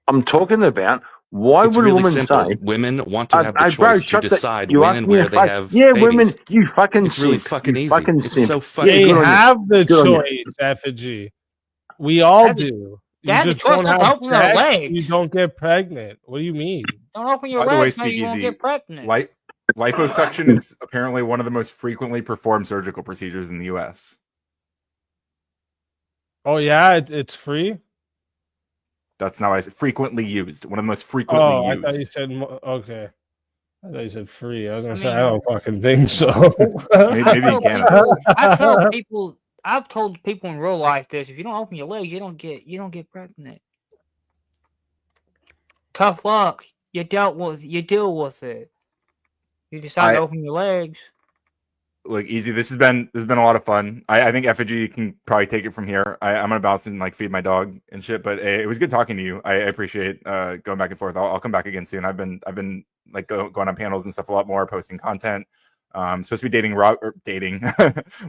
C: I'm talking about why
F: It's
C: would
F: really
C: a woman
F: simple.
C: say
F: Women want to have the
C: bro,
F: choice to
C: shut the-
F: decide
C: you
F: when
C: asked
F: and
C: me
F: where
C: a
F: they
C: fuck-
F: have
C: Yeah,
F: babies.
C: women, you fucking
F: It's really
C: simp.
F: fucking
C: You
F: easy.
C: fucking
F: It's
C: simp.
F: so fucking
B: They
C: good on you.
B: have the
C: Good on you.
B: choice, effigy. We all
E: Have-
B: do.
E: they
B: You
E: have the
B: just
E: choice
B: don't
E: not to
B: have
E: open their
B: sex,
E: legs.
B: you don't get pregnant. What do you mean?
E: Don't open your
A: By the way,
E: legs, maybe you won't
A: Speakeasy,
E: get pregnant.
A: liposuction is apparently one of the most frequently performed surgical procedures in the U.S.
B: Oh yeah, it's free.
A: That's not what I said. Frequently used. One of the most frequently
B: Oh, I
A: used.
B: thought you said okay. I thought you said free. I was gonna
E: I
B: say I
E: mean-
B: don't fucking think so.
A: Maybe you can.
E: I've told people in real life this: if you don't open your legs, you don't get pregnant. Tough luck. You deal with it. You decide to open your legs.
A: Like easy. This has been a lot of fun. I think Effigy can probably take it from here. I'm gonna bounce and like feed my dog and shit. But it was good talking to you. I appreciate going back and forth. I'll come back again soon. I've been like going on panels and stuff a lot more, posting content. I'm supposed to be dating.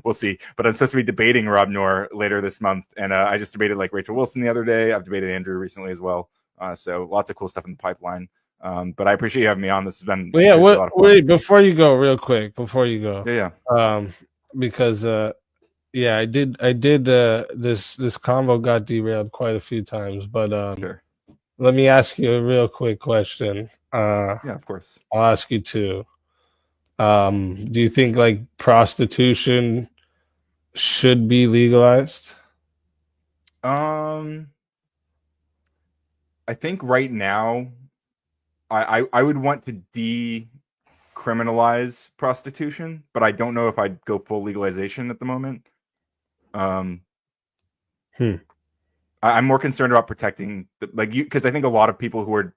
A: We'll see. But I'm supposed to be debating Rob Noor later this month. And I just debated like Rachel Wilson the other day. I've debated Andrew recently as well. So lots of cool stuff in the pipeline. But I appreciate you having me on. This has been
B: Well, yeah,
A: a lot of fun.
B: wait, before you go, real quick, before you go.
A: Yeah.
B: Because I did this convo got derailed quite a few times, but
A: Sure.
B: let me ask you a real quick question.
A: Yeah, of course.
B: I'll ask you two. Do you think like prostitution should be legalized?
A: I think right now I would want to decriminalize prostitution, but I don't know if I'd go full legalization at the moment. I'm more concerned about protecting because I think a lot of people who are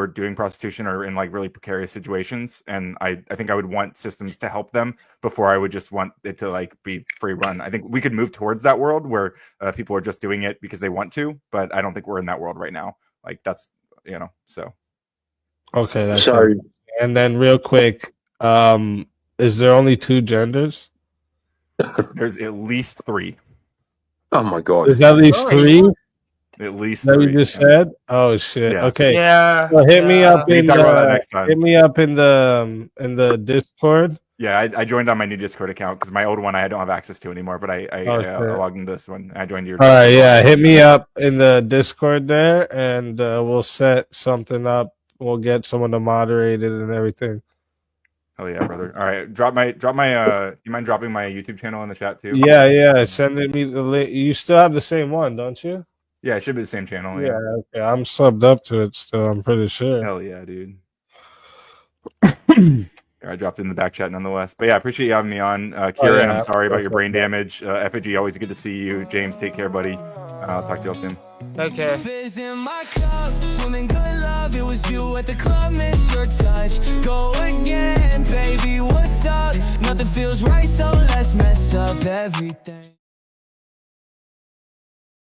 A: doing prostitution are in like really precarious situations, and I think I would want systems to help them before I would just want it to like be free run. I think we could move towards that world where people are just doing it because they want to, but I don't think we're in that world right now. Like that's so.
B: Okay, that's
C: So,
B: and then real quick, is there only two genders?
A: There's at least 3.
C: oh my God.
B: There's at least 3
A: At least
B: that
A: 3.
B: you just said. Oh shit.
A: Yeah.
B: Okay.
E: Yeah.
B: So hit me up
A: We can
B: in
A: talk about that next time.
B: hit me up in the Discord.
A: Yeah, I joined on my new Discord account because my old one I don't have access to anymore. But I
B: shit.
A: logged into this one. I joined your.
B: All right, yeah. Hit me up in the Discord there, and we'll set something up. We'll get someone to moderate it and everything.
A: Oh yeah, brother. All right, drop my. Do you mind dropping my YouTube channel in the chat too?
B: Yeah. Send me the link. You still have the same one, don't you?
A: Yeah, it should be the same channel.
B: Yeah. Okay. I'm subbed up to it still. I'm pretty sure.
A: Hell yeah, dude. I dropped it in the back chat nonetheless. But yeah, I appreciate you having me on. Kieran,
B: yeah.
A: I'm sorry about your brain damage. Effigy, always good to see you. James, take care, buddy. I'll talk to y'all soon.
E: Take care.
G: Fizz in my cup, swimming good love. It was you at the club, missed your touch. Go again, baby, what's up? Nothing feels right, so let's mess up everything.